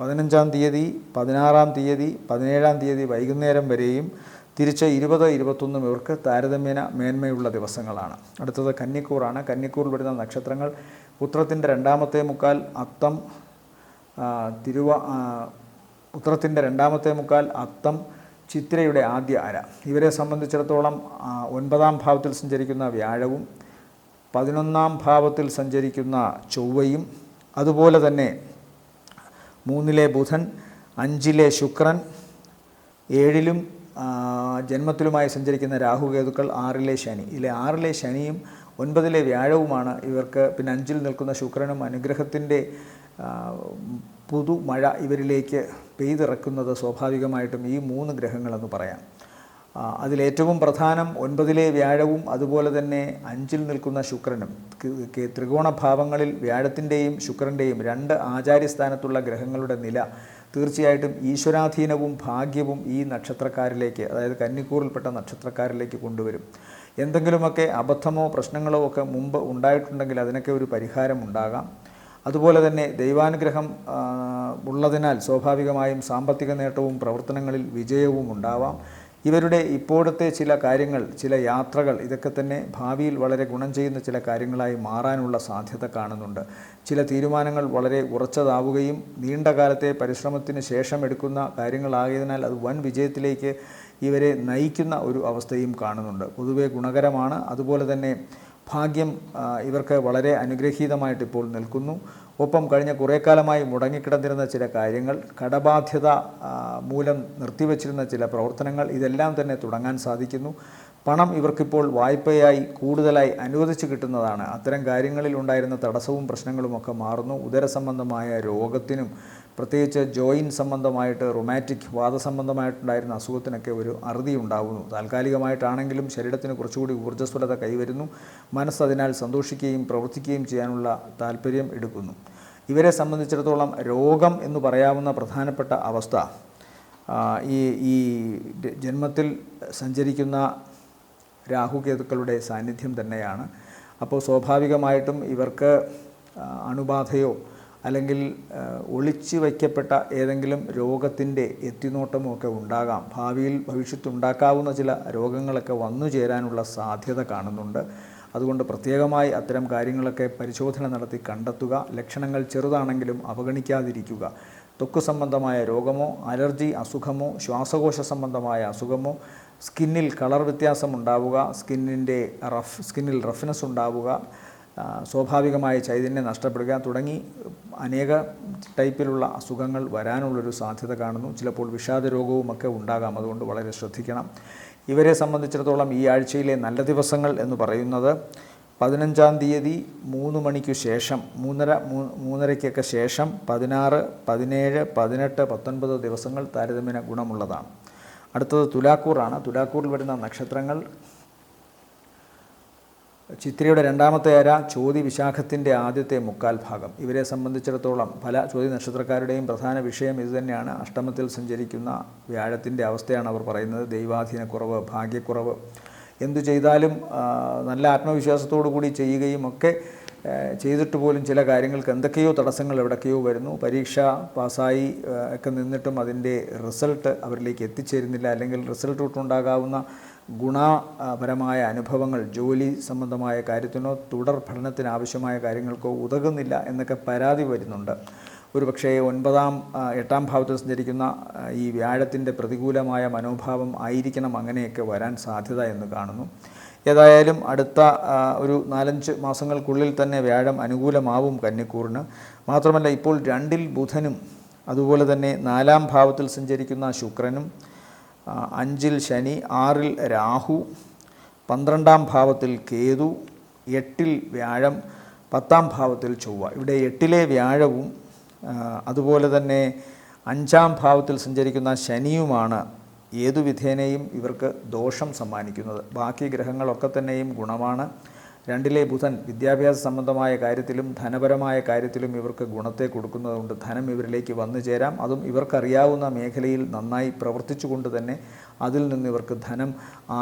[SPEAKER 1] 15-ാം തീയതി, 16-ാം തീയതി, 17-ാം തീയതി വൈകുന്നേരം വരെയും തിരിച്ച് 20, 21 ഇവർക്ക് താരതമ്യേന മേന്മയുള്ള ദിവസങ്ങളാണ്. അടുത്തത് കന്നിക്കൂറാണ്. കന്നിക്കൂറിൽ വരുന്ന നക്ഷത്രങ്ങൾ ഉത്രത്തിൻ്റെ 2-ാമത്തെ മുക്കാൽ, അത്തം, ഉത്രത്തിൻ്റെ 2-ാമത്തെ മുക്കാൽ, അത്തം, ചിത്തിരയുടെ ആദ്യ അര. ഇവരെ സംബന്ധിച്ചിടത്തോളം 9-ാം ഭാവത്തിൽ സഞ്ചരിക്കുന്ന വ്യാഴവും 11-ാം ഭാവത്തിൽ സഞ്ചരിക്കുന്ന ചൊവ്വയും അതുപോലെ തന്നെ 3-ലെ ബുധൻ, 5-ലെ ശുക്രൻ, 7-ലും ജന്മത്തിലുമായി സഞ്ചരിക്കുന്ന രാഹുകേതുക്കൾ, 6-ലെ ശനി. 6-ലെ ശനിയും 9-ലെ വ്യാഴവുമാണ് ഇവർക്ക്. പിന്നെ 5-ൽ നിൽക്കുന്ന ശുക്രനും അനുഗ്രഹത്തിൻ്റെ പുതുമഴ ഇവരിലേക്ക് പെയ്തിറക്കുന്നത് സ്വാഭാവികമായിട്ടും ഈ 3 ഗ്രഹങ്ങളെന്ന് പറയാം. അതിലേറ്റവും പ്രധാനം 9-ലെ വ്യാഴവും അതുപോലെ തന്നെ 5-ൽ നിൽക്കുന്ന ശുക്രനും. ത്രികോണഭാവങ്ങളിൽ വ്യാഴത്തിൻ്റെയും ശുക്രൻ്റെയും 2 ആചാര്യസ്ഥാനത്തുള്ള ഗ്രഹങ്ങളുടെ നില തീർച്ചയായിട്ടും ഈശ്വരാധീനവും ഭാഗ്യവും ഈ നക്ഷത്രക്കാരിലേക്ക്, അതായത് കന്നിക്കൂറിൽപ്പെട്ട നക്ഷത്രക്കാരിലേക്ക് കൊണ്ടുവരും. എന്തെങ്കിലുമൊക്കെ അബദ്ധമോ പ്രശ്നങ്ങളോ ഒക്കെ മുമ്പ് ഉണ്ടായിട്ടുണ്ടെങ്കിൽ അതിനൊക്കെ ഒരു പരിഹാരം ഉണ്ടാകാം. അതുപോലെ തന്നെ ദൈവാനുഗ്രഹം ഉള്ളതിനാൽ സ്വാഭാവികമായും സാമ്പത്തിക നേട്ടവും പ്രവർത്തനങ്ങളിൽ വിജയവും ഉണ്ടാവാം. ഇവരുടെ ഇപ്പോഴത്തെ ചില കാര്യങ്ങൾ, ചില യാത്രകൾ ഇതൊക്കെ തന്നെ ഭാവിയിൽ വളരെ ഗുണം ചെയ്യുന്ന ചില കാര്യങ്ങളായി മാറാനുള്ള സാധ്യത കാണുന്നുണ്ട്. ചില തീരുമാനങ്ങൾ വളരെ ഉറച്ചതാവുകയും നീണ്ടകാലത്തെ പരിശ്രമത്തിന് ശേഷം എടുക്കുന്ന കാര്യങ്ങളായതിനാൽ അത് വൻ വിജയത്തിലേക്ക് ഇവരെ നയിക്കുന്ന ഒരു അവസ്ഥയും കാണുന്നുണ്ട്. പൊതുവെ ഗുണകരമാണ്. അതുപോലെ തന്നെ ഭാഗ്യം ഇവർക്ക് വളരെ അനുഗ്രഹീതമായിട്ട് ഇപ്പോൾ നിൽക്കുന്നു. ഒപ്പം കഴിഞ്ഞ കുറേ കാലമായി മുടങ്ങിക്കിടന്നിരുന്ന ചില കാര്യങ്ങൾ, കടബാധ്യത മൂലം നിർത്തിവച്ചിരുന്ന ചില പ്രവർത്തനങ്ങൾ, ഇതെല്ലാം തന്നെ തുടങ്ങാൻ സാധിക്കുന്നു. പണം ഇവർക്കിപ്പോൾ വായ്പയായി കൂടുതലായി അനുവദിച്ച് കിട്ടുന്നതാണ്. അത്തരം കാര്യങ്ങളിൽ ഉണ്ടായിരുന്ന തടസ്സവും പ്രശ്നങ്ങളുമൊക്കെ മാറുന്നു. ഉദരസംബന്ധമായ രോഗത്തിനും പ്രത്യേകിച്ച് ജോയിൻ സംബന്ധമായിട്ട്, റൊമാറ്റിക് വാദസംബന്ധമായിട്ടുണ്ടായിരുന്ന അസുഖത്തിനൊക്കെ ഒരു അറുതി ഉണ്ടാകുന്നു. താൽക്കാലികമായിട്ടാണെങ്കിലും ശരീരത്തിന് കുറച്ചുകൂടി ഊർജ്ജസ്വലത കൈവരുന്നു. മനസ്സതിനാൽ സന്തോഷിക്കുകയും പ്രവർത്തിക്കുകയും ചെയ്യാനുള്ള താല്പര്യം എടുക്കുന്നു. ഇവരെ സംബന്ധിച്ചിടത്തോളം രോഗം എന്ന് പറയാവുന്ന പ്രധാനപ്പെട്ട അവസ്ഥ ഈ ജന്മത്തിൽ സഞ്ചരിക്കുന്ന രാഹുകേതുക്കളുടെ സാന്നിധ്യം തന്നെയാണ്. അപ്പോൾ സ്വാഭാവികമായിട്ടും ഇവർക്ക് അണുബാധയോ അല്ലെങ്കിൽ ഒളിച്ചു വയ്ക്കപ്പെട്ട ഏതെങ്കിലും രോഗത്തിൻ്റെ എത്തിനോട്ടമോ ഒക്കെ ഉണ്ടാകാം. ഭാവിയിൽ ഭവിഷ്യത്തുണ്ടാക്കാവുന്ന ചില രോഗങ്ങളൊക്കെ വന്നു ചേരാനുള്ള സാധ്യത കാണുന്നുണ്ട്. അതുകൊണ്ട് പ്രത്യേകമായി അത്തരം കാര്യങ്ങളൊക്കെ പരിശോധന നടത്തി കണ്ടെത്തുക. ലക്ഷണങ്ങൾ ചെറുതാണെങ്കിലും അവഗണിക്കാതിരിക്കുക. ത്വക്ക് സംബന്ധമായ രോഗമോ അലർജി അസുഖമോ ശ്വാസകോശ സംബന്ധമായ അസുഖമോ സ്കിന്നിൽ കളർ വ്യത്യാസം ഉണ്ടാവുക, സ്കിന്നിൽ റഫ്നെസ് ഉണ്ടാവുക, സ്വാഭാവികമായ ചൈതന്യം നഷ്ടപ്പെടുക തുടങ്ങി അനേക ടൈപ്പിലുള്ള അസുഖങ്ങൾ വരാനുള്ളൊരു സാധ്യത കാണുന്നു. ചിലപ്പോൾ വിഷാദ രോഗവുമൊക്കെ ഉണ്ടാകാം. അതുകൊണ്ട് വളരെ ശ്രദ്ധിക്കണം. ഇവരെ സംബന്ധിച്ചിടത്തോളം ഈ ആഴ്ചയിലെ നല്ല ദിവസങ്ങൾ എന്ന് പറയുന്നത് 15-ാം തീയതി 3 മണിക്ക് ശേഷം 3:30-ക്കൊക്കെ ശേഷം 16, 17, 18, 19 ദിവസങ്ങൾ താരതമ്യേന ഗുണമുള്ളതാണ്. അടുത്തത് തുലാക്കൂറാണ്. തുലാക്കൂറിൽ വരുന്ന നക്ഷത്രങ്ങൾ ചിത്രയുടെ 2ാമത്തെ അര, ചോതി വിശാഖത്തിൻ്റെ ആദ്യത്തെ 3/4 ഭാഗം. ഇവരെ സംബന്ധിച്ചിടത്തോളം പല ചോതി നക്ഷത്രക്കാരുടെയും പ്രധാന വിഷയം ഇതുതന്നെയാണ്. അഷ്ടമത്തിൽ സഞ്ചരിക്കുന്ന വ്യാഴത്തിൻ്റെ അവസ്ഥയാണ് അവർ പറയുന്നത്. ദൈവാധീനക്കുറവ്, ഭാഗ്യക്കുറവ്, എന്തു ചെയ്താലും നല്ല ആത്മവിശ്വാസത്തോടു കൂടി ചെയ്യുകയും ഒക്കെ ചെയ്തിട്ട് പോലും ചില കാര്യങ്ങൾക്ക് എന്തൊക്കെയോ തടസ്സങ്ങൾ എവിടൊക്കെയോ വരുന്നു. പരീക്ഷ പാസ്സായി ഒക്കെ നിന്നിട്ടും അതിൻ്റെ റിസൾട്ട് അവരിലേക്ക് എത്തിച്ചേരുന്നില്ല. അല്ലെങ്കിൽ റിസൾട്ട് തൊട്ടുണ്ടാകാവുന്ന ഗുണപരമായ അനുഭവങ്ങൾ ജോലി സംബന്ധമായ കാര്യത്തിനോ തുടർ പഠനത്തിന് ആവശ്യമായ കാര്യങ്ങൾക്കോ ഉതകുന്നില്ല എന്നൊക്കെ പരാതി വരുന്നുണ്ട്. ഒരുപക്ഷേ 8-ാം ഭാവത്തിൽ സഞ്ചരിക്കുന്ന ഈ വ്യാഴത്തിൻ്റെ പ്രതികൂലമായ മനോഭാവം ആയിരിക്കണം അങ്ങനെയൊക്കെ വരാൻ സാധ്യത എന്ന് കാണുന്നു. ഏതായാലും അടുത്ത ഒരു 4-5 മാസങ്ങൾക്കുള്ളിൽ തന്നെ വ്യാഴം അനുകൂലമാവും കന്നിക്കൂറിന്. മാത്രമല്ല ഇപ്പോൾ 2-ൽ ബുധനും അതുപോലെ തന്നെ 4-ാം ഭാവത്തിൽ സഞ്ചരിക്കുന്ന ശുക്രനും 5-ൽ ശനി, 6-ൽ രാഹു, 12-ാം ഭാവത്തിൽ കേതു, 8-ൽ വ്യാഴം, 10-ാം ഭാവത്തിൽ ചൊവ്വ. ഇവിടെ 8-ലെ വ്യാഴവും അതുപോലെ തന്നെ 5-ാം ഭാവത്തിൽ സഞ്ചരിക്കുന്ന ശനിയുമാണ് ഏതു വിധേനയും ഇവർക്ക് ദോഷം സമ്മാനിക്കുന്നത്. ബാക്കി ഗ്രഹങ്ങളൊക്കെ തന്നെയും ഗുണമാണ്. 2-ലെ ബുധൻ വിദ്യാഭ്യാസ സംബന്ധമായ കാര്യത്തിലും ധനപരമായ കാര്യത്തിലും ഇവർക്ക് ഗുണത്തെ കൊടുക്കുന്നതുകൊണ്ട് ധനം ഇവരിലേക്ക് വന്നു ചേരാം. അതും ഇവർക്കറിയാവുന്ന മേഖലയിൽ നന്നായി പ്രവർത്തിച്ചുകൊണ്ട് തന്നെ അതിൽ നിന്ന് ഇവർക്ക് ധനം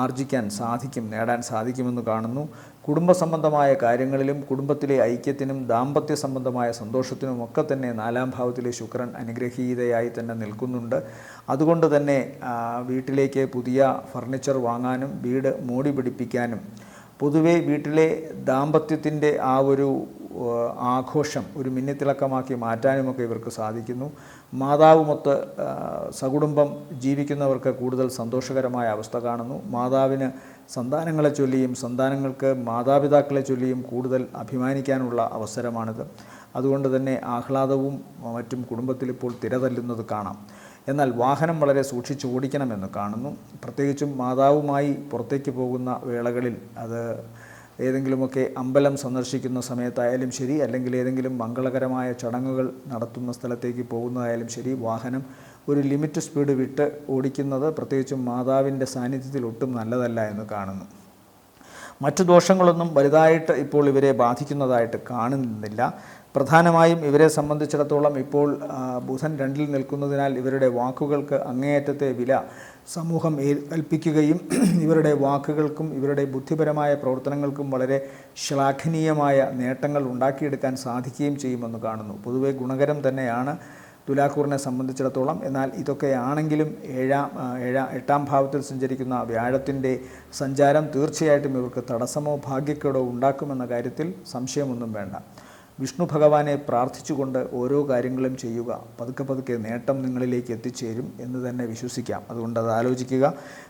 [SPEAKER 1] ആർജിക്കാൻ സാധിക്കും, നേടാൻ സാധിക്കുമെന്ന് കാണുന്നു. കുടുംബ സംബന്ധമായ കാര്യങ്ങളിലും കുടുംബത്തിലെ ഐക്യത്തിനും ദാമ്പത്യ സംബന്ധമായ സന്തോഷത്തിനും ഒക്കെ തന്നെ 4-ാം ഭാവത്തിലെ ശുക്രൻ അനുഗ്രഹീതയായി തന്നെ നിൽക്കുന്നുണ്ട്. അതുകൊണ്ട് തന്നെ വീട്ടിലേക്ക് പുതിയ ഫർണിച്ചർ വാങ്ങാനും വീട് മോടി പിടിപ്പിക്കാനും പൊതുവെ വീട്ടിലെ ദാമ്പത്യത്തിൻ്റെ ആ ഒരു ആഘോഷം ഒരു മിന്നിത്തിളക്കമാക്കി മാറ്റാനുമൊക്കെ ഇവർക്ക് സാധിക്കുന്നു. മാതാവുമൊത്ത് സകുടുംബം ജീവിക്കുന്നവർക്ക് കൂടുതൽ സന്തോഷകരമായ അവസ്ഥ കാണുന്നു. മാതാവിന് സന്താനങ്ങളെ ചൊല്ലിയും സന്താനങ്ങൾക്ക് മാതാപിതാക്കളെ ചൊല്ലിയും കൂടുതൽ അഭിമാനിക്കാനുള്ള അവസരമാണിത്. അതുകൊണ്ട് തന്നെ ആഹ്ലാദവും മറ്റും കുടുംബത്തിൽ ഇപ്പോൾ തിരതല്ലുന്നത് കാണാം. എന്നാൽ വാഹനം വളരെ സൂക്ഷിച്ച് ഓടിക്കണമെന്ന് കാണുന്നു. പ്രത്യേകിച്ചും മാതാവുമായി പുറത്തേക്ക് പോകുന്ന വേളകളിൽ, അത് ഏതെങ്കിലുമൊക്കെ അമ്പലം സന്ദർശിക്കുന്ന സമയത്തായാലും ശരി, അല്ലെങ്കിൽ ഏതെങ്കിലും മംഗളകരമായ ചടങ്ങുകൾ നടത്തുന്ന സ്ഥലത്തേക്ക് പോകുന്നതായാലും ശരി, വാഹനം ഒരു ലിമിറ്റ് സ്പീഡ് വിട്ട് ഓടിക്കുന്നത് പ്രത്യേകിച്ചും മാതാവിൻ്റെ സാന്നിധ്യത്തിൽ ഒട്ടും നല്ലതല്ല എന്ന് കാണുന്നു. മറ്റു ദോഷങ്ങളൊന്നും വലുതായിട്ട് ഇപ്പോൾ ഇവരെ ബാധിക്കുന്നതായിട്ട് കാണുന്നില്ല. പ്രധാനമായും ഇവരെ സംബന്ധിച്ചിടത്തോളം ഇപ്പോൾ ബുധൻ 2-ൽ നിൽക്കുന്നതിനാൽ ഇവരുടെ വാക്കുകൾക്ക് അങ്ങേയറ്റത്തെ വില സമൂഹം കൽപ്പിക്കുകയും ഇവരുടെ വാക്കുകൾക്കും ഇവരുടെ ബുദ്ധിപരമായ പ്രവർത്തനങ്ങൾക്കും വളരെ ശ്ലാഘനീയമായ നേട്ടങ്ങൾ ഉണ്ടാക്കിയെടുക്കാൻ സാധിക്കുകയും ചെയ്യുമെന്ന് കാണുന്നു. പൊതുവെ ഗുണകരം തന്നെയാണ് തുലാക്കൂറിനെ സംബന്ധിച്ചിടത്തോളം. എന്നാൽ ഇതൊക്കെയാണെങ്കിലും 8-ാം ഭാവത്തിൽ സഞ്ചരിക്കുന്ന വ്യാഴത്തിൻ്റെ സഞ്ചാരം തീർച്ചയായിട്ടും ഇവർക്ക് തടസ്സമോ ഭാഗ്യക്കേടോ ഉണ്ടാക്കുമെന്ന കാര്യത്തിൽ സംശയമൊന്നും വേണ്ട. വിഷ്ണു ഭഗവാനെ പ്രാർത്ഥിച്ചുകൊണ്ട് ഓരോ കാര്യങ്ങളും ചെയ്യുക. പതുക്കെ പതുക്കെ നേട്ടം നിങ്ങളിലേക്ക് എത്തിച്ചേരും എന്ന് തന്നെ വിശ്വസിക്കാം. അതുകൊണ്ട് അത് ആലോചിക്കുക.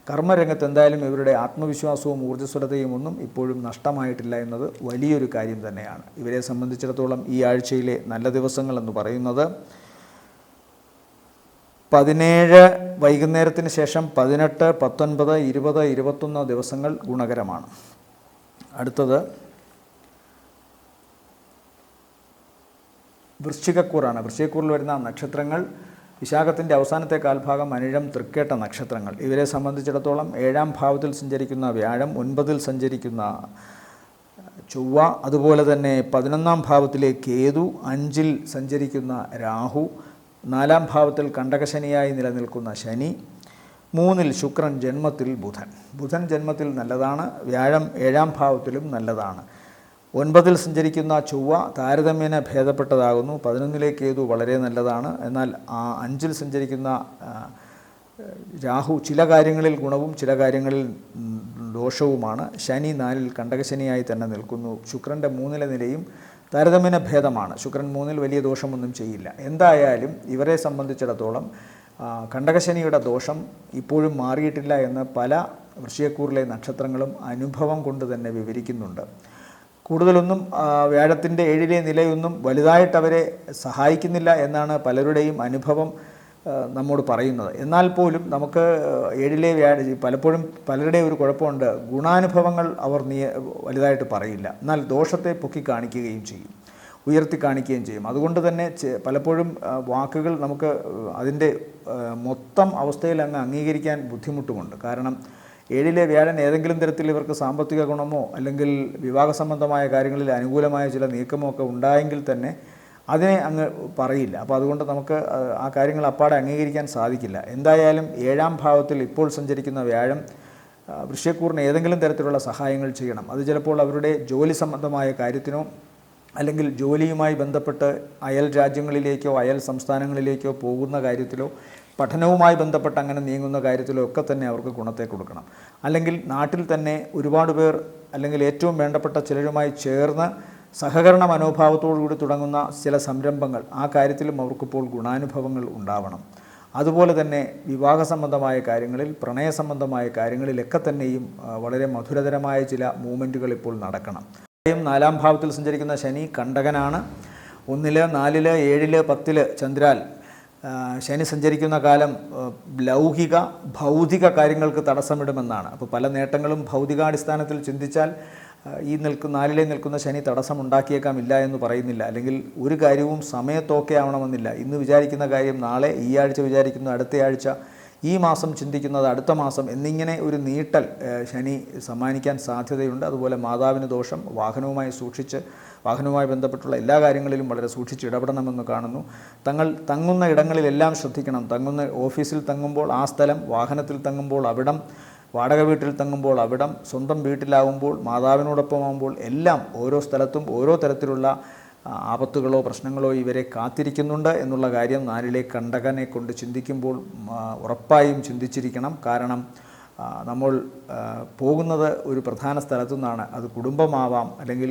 [SPEAKER 1] കർമ്മരംഗത്ത് എന്തായാലും ഇവരുടെ ആത്മവിശ്വാസവും ഊർജ്ജസ്വലതയും ഒന്നും ഇപ്പോഴും നഷ്ടമായിട്ടില്ല എന്നത് വലിയൊരു കാര്യം തന്നെയാണ്. ഇവരെ സംബന്ധിച്ചിടത്തോളം ഈ ആഴ്ചയിലെ നല്ല ദിവസങ്ങൾ എന്ന് പറയുന്നത് 17 വൈകുന്നേരത്തിന് ശേഷം 18, 19, 20, 21 ദിവസങ്ങൾ ഗുണകരമാണ്. അടുത്തത് വൃശ്ചികക്കൂറാണ്. വൃശ്ചികക്കൂറിൽ വരുന്ന നക്ഷത്രങ്ങൾ വിശാഖത്തിൻ്റെ അവസാനത്തെ കാൽഭാഗം, അനിഴം, തൃക്കേട്ട നക്ഷത്രങ്ങൾ. ഇവരെ സംബന്ധിച്ചിടത്തോളം 7-ാം ഭാവത്തിൽ സഞ്ചരിക്കുന്ന വ്യാഴം, 9-ൽ സഞ്ചരിക്കുന്ന ചൊവ്വ, അതുപോലെ തന്നെ 11-ാം ഭാവത്തിലെ കേതു, 5-ൽ സഞ്ചരിക്കുന്ന രാഹു, 4-ാം ഭാവത്തിൽ കണ്ടകശനിയായി നിലനിൽക്കുന്ന ശനി, 3-ൽ ശുക്രൻ, ജന്മത്തിൽ ബുധൻ. ബുധൻ ജന്മത്തിൽ നല്ലതാണ്. വ്യാഴം 7-ാം ഭാവത്തിലും നല്ലതാണ്. 9-ൽ സഞ്ചരിക്കുന്ന ചൊവ്വ താരതമ്യേന ഭേദപ്പെട്ടതാകുന്നു. 11-ലെ കേതു വളരെ നല്ലതാണ്. എന്നാൽ 5-ൽ സഞ്ചരിക്കുന്ന രാഹു ചില കാര്യങ്ങളിൽ ഗുണവും ചില കാര്യങ്ങളിൽ ദോഷവുമാണ്. ശനി 4-ൽ കണ്ടകശനിയായി തന്നെ നിൽക്കുന്നു. ശുക്രൻ്റെ 3-ലെ നിലയും താരതമ്യേന ഭേദമാണ്. ശുക്രൻ 3-ൽ വലിയ ദോഷമൊന്നും ചെയ്യില്ല. എന്തായാലും ഇവരെ സംബന്ധിച്ചിടത്തോളം കണ്ടകശനിയുടെ ദോഷം ഇപ്പോഴും മാറിയിട്ടില്ല എന്ന് പല വൃശ്ചികക്കൂറിലെ നക്ഷത്രങ്ങളും അനുഭവം കൊണ്ട് തന്നെ വിവരിക്കുന്നുണ്ട്. കൂടുതലൊന്നും വ്യാഴത്തിൻ്റെ 7-ലെ നിലയൊന്നും വലുതായിട്ട് അവരെ സഹായിക്കുന്നില്ല എന്നാണ് പലരുടെയും അനുഭവം നമ്മോട് പറയുന്നത്. എന്നാൽ പോലും നമുക്ക് 7-ലെ പലപ്പോഴും പലരുടെയും ഒരു കുഴപ്പമുണ്ട്, ഗുണാനുഭവങ്ങൾ അവർ വലുതായിട്ട് പറയില്ല, എന്നാൽ ദോഷത്തെ പൊക്കി കാണിക്കുകയും ചെയ്യും, ഉയർത്തി കാണിക്കുകയും ചെയ്യും. അതുകൊണ്ട് തന്നെ പലപ്പോഴും വാക്കുകൾ നമുക്ക് അതിൻ്റെ മൊത്തം അവസ്ഥയിൽ അങ്ങ് അംഗീകരിക്കാൻ ബുദ്ധിമുട്ടുമുണ്ട്. കാരണം 7-ലെ വ്യാഴൻ ഏതെങ്കിലും തരത്തിൽ ഇവർക്ക് സാമ്പത്തിക ഗുണമോ അല്ലെങ്കിൽ വിവാഹ സംബന്ധമായ കാര്യങ്ങളിൽ അനുകൂലമായ ചില നീക്കമോ ഒക്കെ ഉണ്ടായെങ്കിൽ തന്നെ അതിനെ അങ്ങ് പറയില്ല. അപ്പോൾ അതുകൊണ്ട് നമുക്ക് ആ കാര്യങ്ങൾ അപ്പാടെ അംഗീകരിക്കാൻ സാധിക്കില്ല. എന്തായാലും 7-ാം ഭാവത്തിൽ ഇപ്പോൾ സഞ്ചരിക്കുന്ന വ്യാഴം വൃശ്ചികക്കൂറിന് ഏതെങ്കിലും തരത്തിലുള്ള സഹായങ്ങൾ ചെയ്യണം. അത് ചിലപ്പോൾ അവരുടെ ജോലി സംബന്ധമായ കാര്യത്തിനോ അല്ലെങ്കിൽ ജോലിയുമായി ബന്ധപ്പെട്ട് അയൽ രാജ്യങ്ങളിലേക്കോ അയൽ സംസ്ഥാനങ്ങളിലേക്കോ പോകുന്ന കാര്യത്തിലോ പഠനവുമായി ബന്ധപ്പെട്ട് അങ്ങനെ നീങ്ങുന്ന കാര്യത്തിലോ ഒക്കെ തന്നെ അവർക്ക് ഗുണത്തെ കൊടുക്കണം. അല്ലെങ്കിൽ നാട്ടിൽ തന്നെ ഒരുപാട് പേർ അല്ലെങ്കിൽ ഏറ്റവും വേണ്ടപ്പെട്ട ചിലരുമായി ചേർന്ന് സഹകരണ മനോഭാവത്തോടുകൂടി തുടങ്ങുന്ന ചില സംരംഭങ്ങൾ, ആ കാര്യത്തിലും അവർക്കിപ്പോൾ ഗുണാനുഭവങ്ങൾ ഉണ്ടാവണം. അതുപോലെ തന്നെ വിവാഹ സംബന്ധമായ കാര്യങ്ങളിൽ, പ്രണയ സംബന്ധമായ കാര്യങ്ങളിലൊക്കെ തന്നെയും വളരെ മധുരതരമായ ചില മൂവ്മെൻറ്റുകൾ ഇപ്പോൾ നടക്കണം. 4-ാം ഭാവത്തിൽ സഞ്ചരിക്കുന്ന ശനി കണ്ടകനാണ്. 1-ൽ 4-ൽ 7-ൽ 10-ൽ ചന്ദ്രാൽ ശനി സഞ്ചരിക്കുന്ന കാലം ലൗകിക ഭൗതിക കാര്യങ്ങൾക്ക് തടസ്സമിടുമെന്നാണ്. അപ്പോൾ പല നേട്ടങ്ങളും ഭൗതികാടിസ്ഥാനത്തിൽ ചിന്തിച്ചാൽ ഈ 4-ലെ നിൽക്കുന്ന ശനി തടസ്സമുണ്ടാക്കിയേക്കാം, ഇല്ല എന്ന് പറയുന്നില്ല. അല്ലെങ്കിൽ ഒരു കാര്യവും സമയത്തൊക്കെ ആവണമെന്നില്ല. ഇന്ന് വിചാരിക്കുന്ന കാര്യം നാളെ, ഈ ആഴ്ച വിചാരിക്കുന്ന അടുത്തയാഴ്ച, ഈ മാസം ചിന്തിക്കുന്നത് അടുത്ത മാസം എന്നിങ്ങനെ ഒരു നീട്ടൽ ശനി സമ്മാനിക്കാൻ സാധ്യതയുണ്ട്. അതുപോലെ മാതാവിന് ദോഷം, വാഹനവുമായി ബന്ധപ്പെട്ടുള്ള എല്ലാ കാര്യങ്ങളിലും വളരെ സൂക്ഷിച്ച് ഇടപെടണമെന്ന് കാണുന്നു. തങ്ങുന്ന ഇടങ്ങളിലെല്ലാം ശ്രദ്ധിക്കണം. ഓഫീസിൽ തങ്ങുമ്പോൾ ആ സ്ഥലം, വാഹനത്തിൽ തങ്ങുമ്പോൾ അവിടം, വാടക വീട്ടിൽ തങ്ങുമ്പോൾ അവിടം, സ്വന്തം വീട്ടിലാവുമ്പോൾ, മാതാവിനോടൊപ്പമാകുമ്പോൾ എല്ലാം ഓരോ സ്ഥലത്തും ഓരോ തരത്തിലുള്ള ആപത്തുകളോ പ്രശ്നങ്ങളോ ഇവരെ കാത്തിരിക്കുന്നുണ്ട് എന്നുള്ള കാര്യം 4-ലെ കണ്ടകനെ കൊണ്ട് ചിന്തിക്കുമ്പോൾ ഉറപ്പായും ചിന്തിച്ചിരിക്കണം. കാരണം നമ്മൾ പോകുന്നത് ഒരു പ്രധാന സ്ഥലത്തു നിന്നാണ്. അത് കുടുംബമാവാം, അല്ലെങ്കിൽ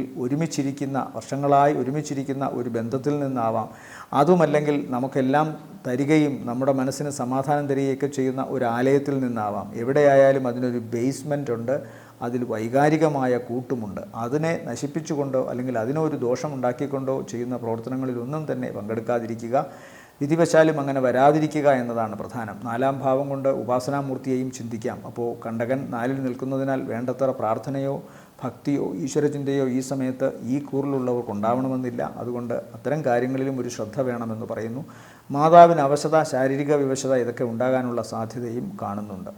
[SPEAKER 1] വർഷങ്ങളായി ഒരുമിച്ചിരിക്കുന്ന ഒരു ബന്ധത്തിൽ നിന്നാവാം, അതുമല്ലെങ്കിൽ നമുക്കെല്ലാം തരികയും നമ്മുടെ മനസ്സിന് സമാധാനം തരികയൊക്കെ ചെയ്യുന്ന ഒരു ആലയത്തിൽ നിന്നാവാം. എവിടെയായാലും അതിനൊരു ബേസ്മെൻ്റ് ഉണ്ട്, അതിൽ വൈകാരികമായ കൂട്ടുമുണ്ട്. അതിനെ നശിപ്പിച്ചുകൊണ്ടോ അല്ലെങ്കിൽ അതിനൊരു ദോഷമുണ്ടാക്കിക്കൊണ്ടോ ചെയ്യുന്ന പ്രവർത്തനങ്ങളിലൊന്നും തന്നെ പങ്കെടുക്കാതിരിക്കുക. വിധിവശാലും അങ്ങനെ വരാതിരിക്കുക എന്നതാണ് പ്രധാനം. 4-ാം ഭാവം കൊണ്ട് ഉപാസനാമൂർത്തിയെയും ചിന്തിക്കാം. അപ്പോൾ കണ്ടകൻ 4-ൽ നിൽക്കുന്നതിനാൽ വേണ്ടത്ര പ്രാർത്ഥനയോ ഭക്തിയോ ഈശ്വരചിന്തയോ ഈ സമയത്ത് ഈ കൂറിലുള്ളവർക്ക് ഉണ്ടാവണമെന്നില്ല. അതുകൊണ്ട് അത്തരം കാര്യങ്ങളിലും ഒരു ശ്രദ്ധ വേണമെന്ന് പറയുന്നു. മാതാവിന് അവശത, ശാരീരിക വിവശത ഇതൊക്കെ ഉണ്ടാകാനുള്ള സാധ്യതയും കാണുന്നുണ്ട്.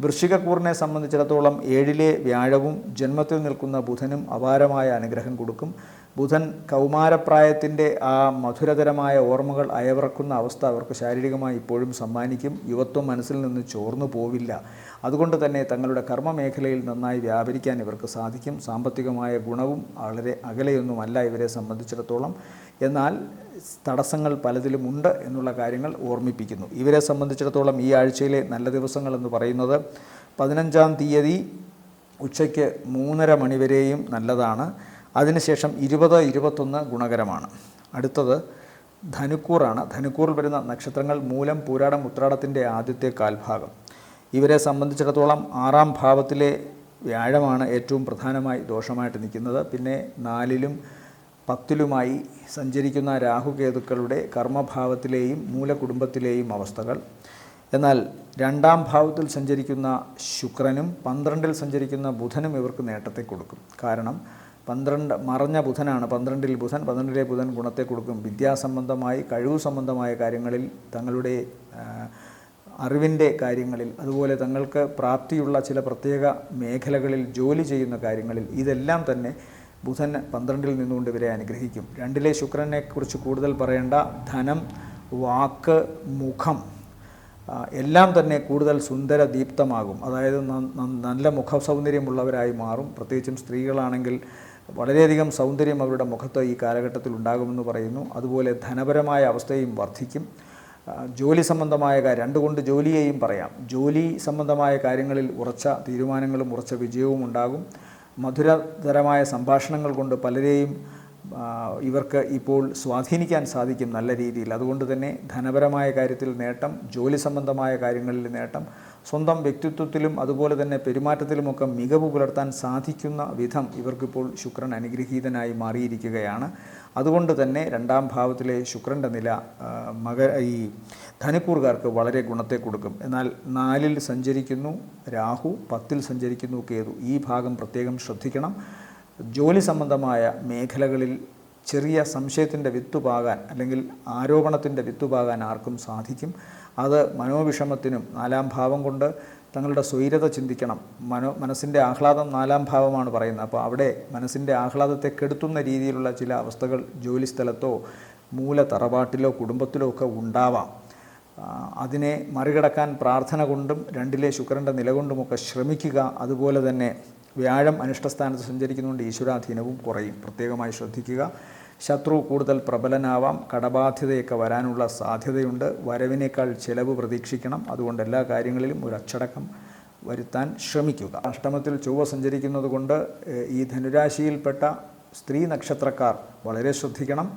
[SPEAKER 1] വൃശ്ചികക്കൂറിനെ സംബന്ധിച്ചിടത്തോളം 7-ലെ വ്യാഴവും ജന്മത്തിൽ നിൽക്കുന്ന ബുധനും അപാരമായ അനുഗ്രഹം കൊടുക്കും. ബുധൻ കൗമാരപ്രായത്തിൻ്റെ ആ മധുരതരമായ ഓർമ്മകൾ അയവിറക്കുന്ന അവസ്ഥ അവർക്ക് ശാരീരികമായി ഇപ്പോഴും സമ്മാനിക്കും. യുവത്വം മനസ്സിൽ നിന്ന് ചോർന്നു പോവില്ല. അതുകൊണ്ട് തന്നെ തങ്ങളുടെ കർമ്മമേഖലയിൽ നന്നായി വ്യാപരിക്കാൻ ഇവർക്ക് സാധിക്കും. സാമ്പത്തികമായ ഗുണവും വളരെ അകലെയൊന്നുമല്ല ഇവരെ സംബന്ധിച്ചിടത്തോളം. എന്നാൽ തടസ്സങ്ങൾ പലതിലുമുണ്ട് എന്നുള്ള കാര്യങ്ങൾ ഓർമ്മിപ്പിക്കുന്നു. ഇവരെ സംബന്ധിച്ചിടത്തോളം ഈ ആഴ്ചയിലെ നല്ല ദിവസങ്ങളെന്ന് പറയുന്നത് 15-ാം തീയതി ഉച്ചയ്ക്ക് 3:30 മണി വരെയും നല്ലതാണ്. അതിനുശേഷം 20-21 ഗുണകരമാണ്. അടുത്തത് ധനുക്കൂറാണ്. ധനുക്കൂറിൽ വരുന്ന നക്ഷത്രങ്ങൾ മൂലം, പൂരാടം, ഉത്രാടത്തിൻ്റെ ആദ്യത്തെ കാൽഭാഗം. ഇവരെ സംബന്ധിച്ചിടത്തോളം 6-ാം ഭാവത്തിലെ വ്യാഴമാണ് ഏറ്റവും പ്രധാനമായി ദോഷമായിട്ട് നിൽക്കുന്നത്. പിന്നെ 4-ലും 10-ലുമായി സഞ്ചരിക്കുന്ന രാഹുകേതുക്കളുടെ കർമ്മഭാവത്തിലെയും മൂലകുടുംബത്തിലെയും അവസ്ഥകൾ. എന്നാൽ 2-ാം ഭാവത്തിൽ സഞ്ചരിക്കുന്ന ശുക്രനും 12-ൽ സഞ്ചരിക്കുന്ന ബുധനും ഇവർക്ക് നേട്ടത്തെ കൊടുക്കും. കാരണം 12 മറഞ്ഞ ബുധനാണ്. 12-ൽ ബുധൻ, 12-ലെ ബുധൻ ഗുണത്തെ കൊടുക്കും. വിദ്യാസംബന്ധമായി, കഴിവ് സംബന്ധമായ കാര്യങ്ങളിൽ, തങ്ങളുടെ അറിവിൻ്റെ കാര്യങ്ങളിൽ, അതുപോലെ തങ്ങൾക്ക് പ്രാപ്തിയുള്ള ചില പ്രത്യേക മേഖലകളിൽ ജോലി ചെയ്യുന്ന കാര്യങ്ങളിൽ, ഇതെല്ലാം തന്നെ ബുധൻ 12-ൽ നിന്നുകൊണ്ട് ഇവരെ അനുഗ്രഹിക്കും. 2-ലെ ശുക്രനെക്കുറിച്ച് കൂടുതൽ പറയേണ്ട. ധനം, വാക്ക്, മുഖം എല്ലാം തന്നെ കൂടുതൽ സുന്ദര ദീപ്തമാകും. അതായത് നല്ല മുഖ സൗന്ദര്യമുള്ളവരായി മാറും. പ്രത്യേകിച്ചും സ്ത്രീകളാണെങ്കിൽ വളരെയധികം സൗന്ദര്യം അവരുടെ മുഖത്ത് ഈ കാലഘട്ടത്തിൽ ഉണ്ടാകുമെന്ന് പറയുന്നു. അതുപോലെ ധനപരമായ അവസ്ഥയും വർദ്ധിക്കും. ജോലി സംബന്ധമായ കാര്യം, രണ്ടുകൊണ്ട് ജോലിയെയും പറയാം. ജോലി സംബന്ധമായ കാര്യങ്ങളിൽ ഉറച്ച തീരുമാനങ്ങളും ഉറച്ച വിജയവും ഉണ്ടാകും. മധുരതരമായ സംഭാഷണങ്ങൾ കൊണ്ട് പലരെയും ഇവർക്ക് ഇപ്പോൾ സ്വാധീനിക്കാൻ സാധിക്കും നല്ല രീതിയിൽ. അതുകൊണ്ട് തന്നെ ധനപരമായ കാര്യത്തിൽ നേട്ടം, ജോലി സംബന്ധമായ കാര്യങ്ങളിൽ നേട്ടം, സ്വന്തം വ്യക്തിത്വത്തിലും അതുപോലെ തന്നെ പെരുമാറ്റത്തിലുമൊക്കെ മികവ് പുലർത്താൻ സാധിക്കുന്ന വിധം ഇവർക്കിപ്പോൾ ശുക്രൻ അനുഗ്രഹീതനായി മാറിയിരിക്കുകയാണ്. അതുകൊണ്ട് തന്നെ രണ്ടാം ഭാവത്തിലെ ശുക്രൻ്റെ നില ഈ ധനുക്കൂറുകാർക്ക് വളരെ ഗുണത്തെ കൊടുക്കും. എന്നാൽ 4-ൽ സഞ്ചരിക്കുന്നു രാഹു, 10-ൽ സഞ്ചരിക്കുന്നു കേതു. ഈ ഭാഗം പ്രത്യേകം ശ്രദ്ധിക്കണം. ജോലി സംബന്ധമായ മേഖലകളിൽ ചെറിയ സംശയത്തിൻ്റെ വിത്തുപാകാൻ അല്ലെങ്കിൽ ആരോപണത്തിൻ്റെ വിത്തുപാകാൻ ആർക്കും സാധിക്കും. അത് മനോവിഷമത്തിനും, 4-ാം ഭാവം കൊണ്ട് തങ്ങളുടെ സ്വൈരത ചിന്തിക്കണം. മനസ്സിൻ്റെ ആഹ്ലാദം 4-ാം ഭാവമാണ് പറയുന്നത്. അപ്പോൾ അവിടെ മനസ്സിൻ്റെ ആഹ്ലാദത്തെ കെടുത്തുന്ന രീതിയിലുള്ള ചില അവസ്ഥകൾ ജോലിസ്ഥലത്തോ മൂല തറവാട്ടിലോ കുടുംബത്തിലോ ഒക്കെ ഉണ്ടാവാം. അതിനെ മറികടക്കാൻ പ്രാർത്ഥന കൊണ്ടും 2-ലെ ശുക്രൻ്റെ നിലകൊണ്ടുമൊക്കെ ശ്രമിക്കുക. അതുപോലെ തന്നെ വ്യാഴം അനിഷ്ടസ്ഥാനത്ത് സഞ്ചരിക്കുന്നതുകൊണ്ട് ഈശ്വരാധീനവും കുറയും, പ്രത്യേകമായി ശ്രദ്ധിക്കുക. ശത്രു കൂടുതൽ പ്രബലനാവാം, കടബാധ്യതയൊക്കെ വരാനുള്ള സാധ്യതയുണ്ട്. വരവിനേക്കാൾ ചെലവ് പ്രതീക്ഷിക്കണം. അതുകൊണ്ട് എല്ലാ കാര്യങ്ങളിലും ഒരു അച്ചടക്കം വരുത്താൻ ശ്രമിക്കുക. അഷ്ടമത്തിൽ ചൊവ്വ സഞ്ചരിക്കുന്നത് കൊണ്ട് ഈ ധനുരാശിയിൽപ്പെട്ട സ്ത്രീ നക്ഷത്രക്കാർ വളരെ ശ്രദ്ധിക്കണം.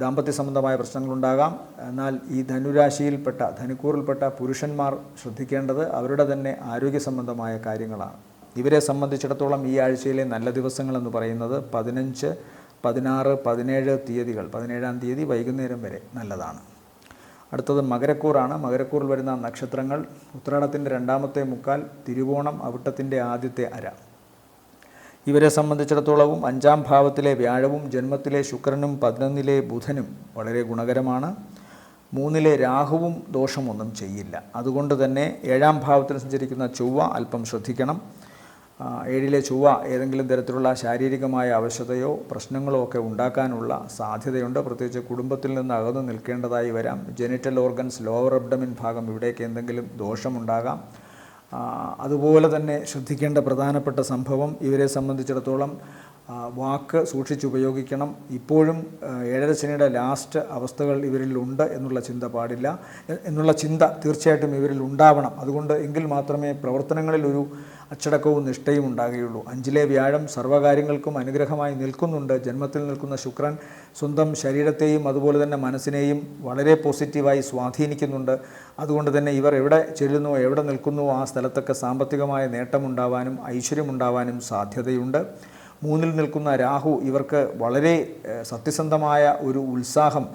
[SPEAKER 1] ദാമ്പത്യ സംബന്ധമായ പ്രശ്നങ്ങളുണ്ടാകാം. എന്നാൽ ഈ ധനുരാശിയിൽപ്പെട്ട ധനുക്കൂറിൽപ്പെട്ട പുരുഷന്മാർ ശ്രദ്ധിക്കേണ്ടത് അവരുടെ തന്നെ ആരോഗ്യ സംബന്ധമായ കാര്യങ്ങളാണ്. ഇവരെ സംബന്ധിച്ചിടത്തോളം ഈ ആഴ്ചയിലെ നല്ല ദിവസങ്ങളെന്ന് പറയുന്നത് 15, 16, 17 തീയതികൾ. 17-ാം തീയതി വൈകുന്നേരം വരെ നല്ലതാണ്. അടുത്തത് മകരക്കൂറാണ്. മകരക്കൂറിൽ വരുന്ന നക്ഷത്രങ്ങൾ ഉത്രാടത്തിൻ്റെ 2-ാമത്തെ മുക്കാൽ, തിരുവോണം അവിട്ടത്തിൻ്റെ ആദ്യത്തെ അര. ഇവരെ സംബന്ധിച്ചിടത്തോളവും 5-ാം ഭാവത്തിലെ വ്യാഴവും ജന്മത്തിലെ ശുക്രനും 11-ലെ ബുധനും വളരെ ഗുണകരമാണ്. 3-ലെ രാഹുവും ദോഷമൊന്നും ചെയ്യില്ല. അതുകൊണ്ട് തന്നെ 7-ാം ഭാവത്തിൽ സഞ്ചരിക്കുന്ന ചൊവ്വ അല്പം ശ്രദ്ധിക്കണം. 7-ലെ ചൊവ്വ ഏതെങ്കിലും തരത്തിലുള്ള ശാരീരികമായ അവശതയോ പ്രശ്നങ്ങളോ ഒക്കെ ഉണ്ടാക്കാനുള്ള സാധ്യതയുണ്ട്. പ്രത്യേകിച്ച് കുടുംബത്തിൽ നിന്ന് അകന്നു നിൽക്കേണ്ടതായി വരാം. ജെനിറ്റൽ ഓർഗൻസ്, ലോവർ അബ്ഡമിൻ ഭാഗം, ഇവിടേക്ക് എന്തെങ്കിലും ദോഷമുണ്ടാകാം. അതുപോലെ തന്നെ ശ്രദ്ധിക്കേണ്ട പ്രധാനപ്പെട്ട സംഭവം, ഇവരെ സംബന്ധിച്ചിടത്തോളം വാക്ക് സൂക്ഷിച്ചുപയോഗിക്കണം. ഇപ്പോഴും 7-ര ശനിയുടെ ലാസ്റ്റ് അവസ്ഥകൾ ഇവരിലുണ്ട് എന്നുള്ള ചിന്ത പാടില്ല. എന്നുള്ള ചിന്ത തീർച്ചയായിട്ടും ഇവരിൽ ഉണ്ടാവണം. അതുകൊണ്ട് എങ്കിൽ മാത്രമേ പ്രവർത്തനങ്ങളിൽ ഒരു അച്ചടക്കവും നിഷ്ഠയും ഉണ്ടാകുകയുള്ളൂ. 5-ലെ വ്യാഴം സർവ്വകാര്യങ്ങൾക്കും അനുഗ്രഹമായി നിൽക്കുന്നുണ്ട്. ജന്മത്തിൽ നിൽക്കുന്ന ശുക്രൻ സ്വന്തം ശരീരത്തെയും അതുപോലെ തന്നെ മനസ്സിനെയും വളരെ പോസിറ്റീവായി സ്വാധീനിക്കുന്നുണ്ട്. അതുകൊണ്ട് തന്നെ ഇവർ എവിടെ ചെല്ലുന്നുവോ എവിടെ നിൽക്കുന്നുവോ ആ സ്ഥലത്തൊക്കെ സാമ്പത്തികമായ നേട്ടമുണ്ടാവാനും ഐശ്വര്യമുണ്ടാവാനും സാധ്യതയുണ്ട്. 3-ൽ നിൽക്കുന്ന രാഹു ഇവർക്ക് വളരെ സത്യസന്ധമായ ഒരു ഉത്സാഹം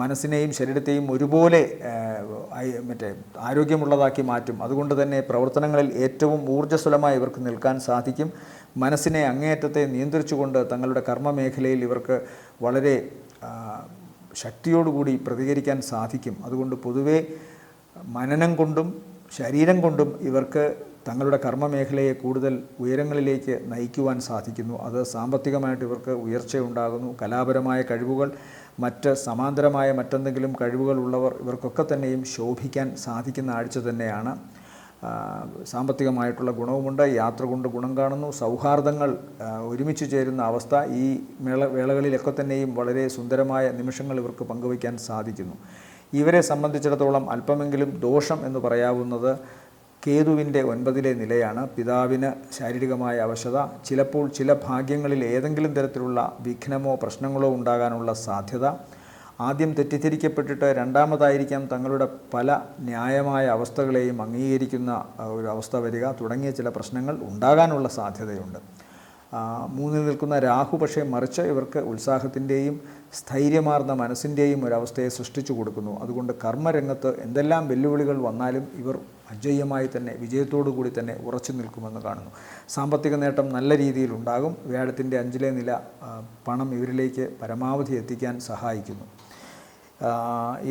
[SPEAKER 1] മനസ്സിനെയും ശരീരത്തെയും ഒരുപോലെ ആരോഗ്യമുള്ളതാക്കി മാറ്റും. അതുകൊണ്ട് തന്നെ പ്രവർത്തനങ്ങളിൽ ഏറ്റവും ഊർജ്ജസ്വലമായി ഇവർക്ക് നിൽക്കാൻ സാധിക്കും. മനസ്സിനെ അങ്ങേയറ്റത്തെ നിയന്ത്രിച്ചുകൊണ്ട് തങ്ങളുടെ കർമ്മമേഖലയിൽ ഇവർക്ക് വളരെ ശക്തിയോടുകൂടി പ്രതികരിക്കാൻ സാധിക്കും. അതുകൊണ്ട് പൊതുവെ മനനം കൊണ്ടും ശരീരം കൊണ്ടും ഇവർക്ക് തങ്ങളുടെ കർമ്മമേഖലയെ കൂടുതൽ ഉയരങ്ങളിലേക്ക് നയിക്കുവാൻ സാധിക്കുന്നു. അത് സാമ്പത്തികമായിട്ട് ഇവർക്ക് ഉയർച്ചയുണ്ടാകുന്നു. കലാപരമായ കഴിവുകൾ, മറ്റ് സമാന്തരമായ മറ്റെന്തെങ്കിലും കഴിവുകൾ ഉള്ളവർ ഇവർക്കൊക്കെ തന്നെയും ശോഭിക്കാൻ സാധിക്കുന്ന ആഴ്ച തന്നെയാണ്. സാമ്പത്തികമായിട്ടുള്ള ഗുണവുമുണ്ട്. യാത്ര കൊണ്ട് ഗുണം കാണുന്നു. സൗഹാർദ്ദങ്ങൾ ഒരുമിച്ച് ചേരുന്ന അവസ്ഥ ഈ വേളകളിലൊക്കെ തന്നെയും വളരെ സുന്ദരമായ നിമിഷങ്ങൾ ഇവർക്ക് പങ്കുവയ്ക്കാൻ സാധിക്കുന്നു. ഇവരെ സംബന്ധിച്ചിടത്തോളം അല്പമെങ്കിലും ദോഷം എന്ന് പറയാവുന്നത് കേതുവിൻ്റെ 9-ലെ നിലയാണ്. പിതാവിന് ശാരീരികമായ അവശത, ചിലപ്പോൾ ചില ഭാഗ്യങ്ങളിൽ ഏതെങ്കിലും തരത്തിലുള്ള വിഘ്നമോ പ്രശ്നങ്ങളോ ഉണ്ടാകാനുള്ള സാധ്യത, ആദ്യം തെറ്റിദ്ധരിക്കപ്പെട്ടിട്ട് രണ്ടാമതായിരിക്കാം തങ്ങളുടെ പല ന്യായമായ അവസ്ഥകളെയും അംഗീകരിക്കുന്ന ഒരു അവസ്ഥ വരിക തുടങ്ങിയ ചില പ്രശ്നങ്ങൾ ഉണ്ടാകാനുള്ള സാധ്യതയുണ്ട്. 3-ൽ നിൽക്കുന്ന രാഹു പക്ഷേ മറിച്ച് ഇവർക്ക് ഉത്സാഹത്തിൻ്റെയും സ്ഥൈര്യമാർന്ന മനസ്സിൻ്റെയും ഒരവസ്ഥയെ സൃഷ്ടിച്ചു കൊടുക്കുന്നു. അതുകൊണ്ട് കർമ്മരംഗത്ത് എന്തെല്ലാം വെല്ലുവിളികൾ വന്നാലും ഇവർ അജയ്യമായി തന്നെ വിജയത്തോടു കൂടി തന്നെ ഉറച്ചു നിൽക്കുമെന്ന് കാണുന്നു. സാമ്പത്തിക നേട്ടം നല്ല രീതിയിൽ ഉണ്ടാകും. വ്യാഴത്തിൻ്റെ 5-ലെ നില പണം ഇവരിലേക്ക് പരമാവധി എത്തിക്കാൻ സഹായിക്കുന്നു.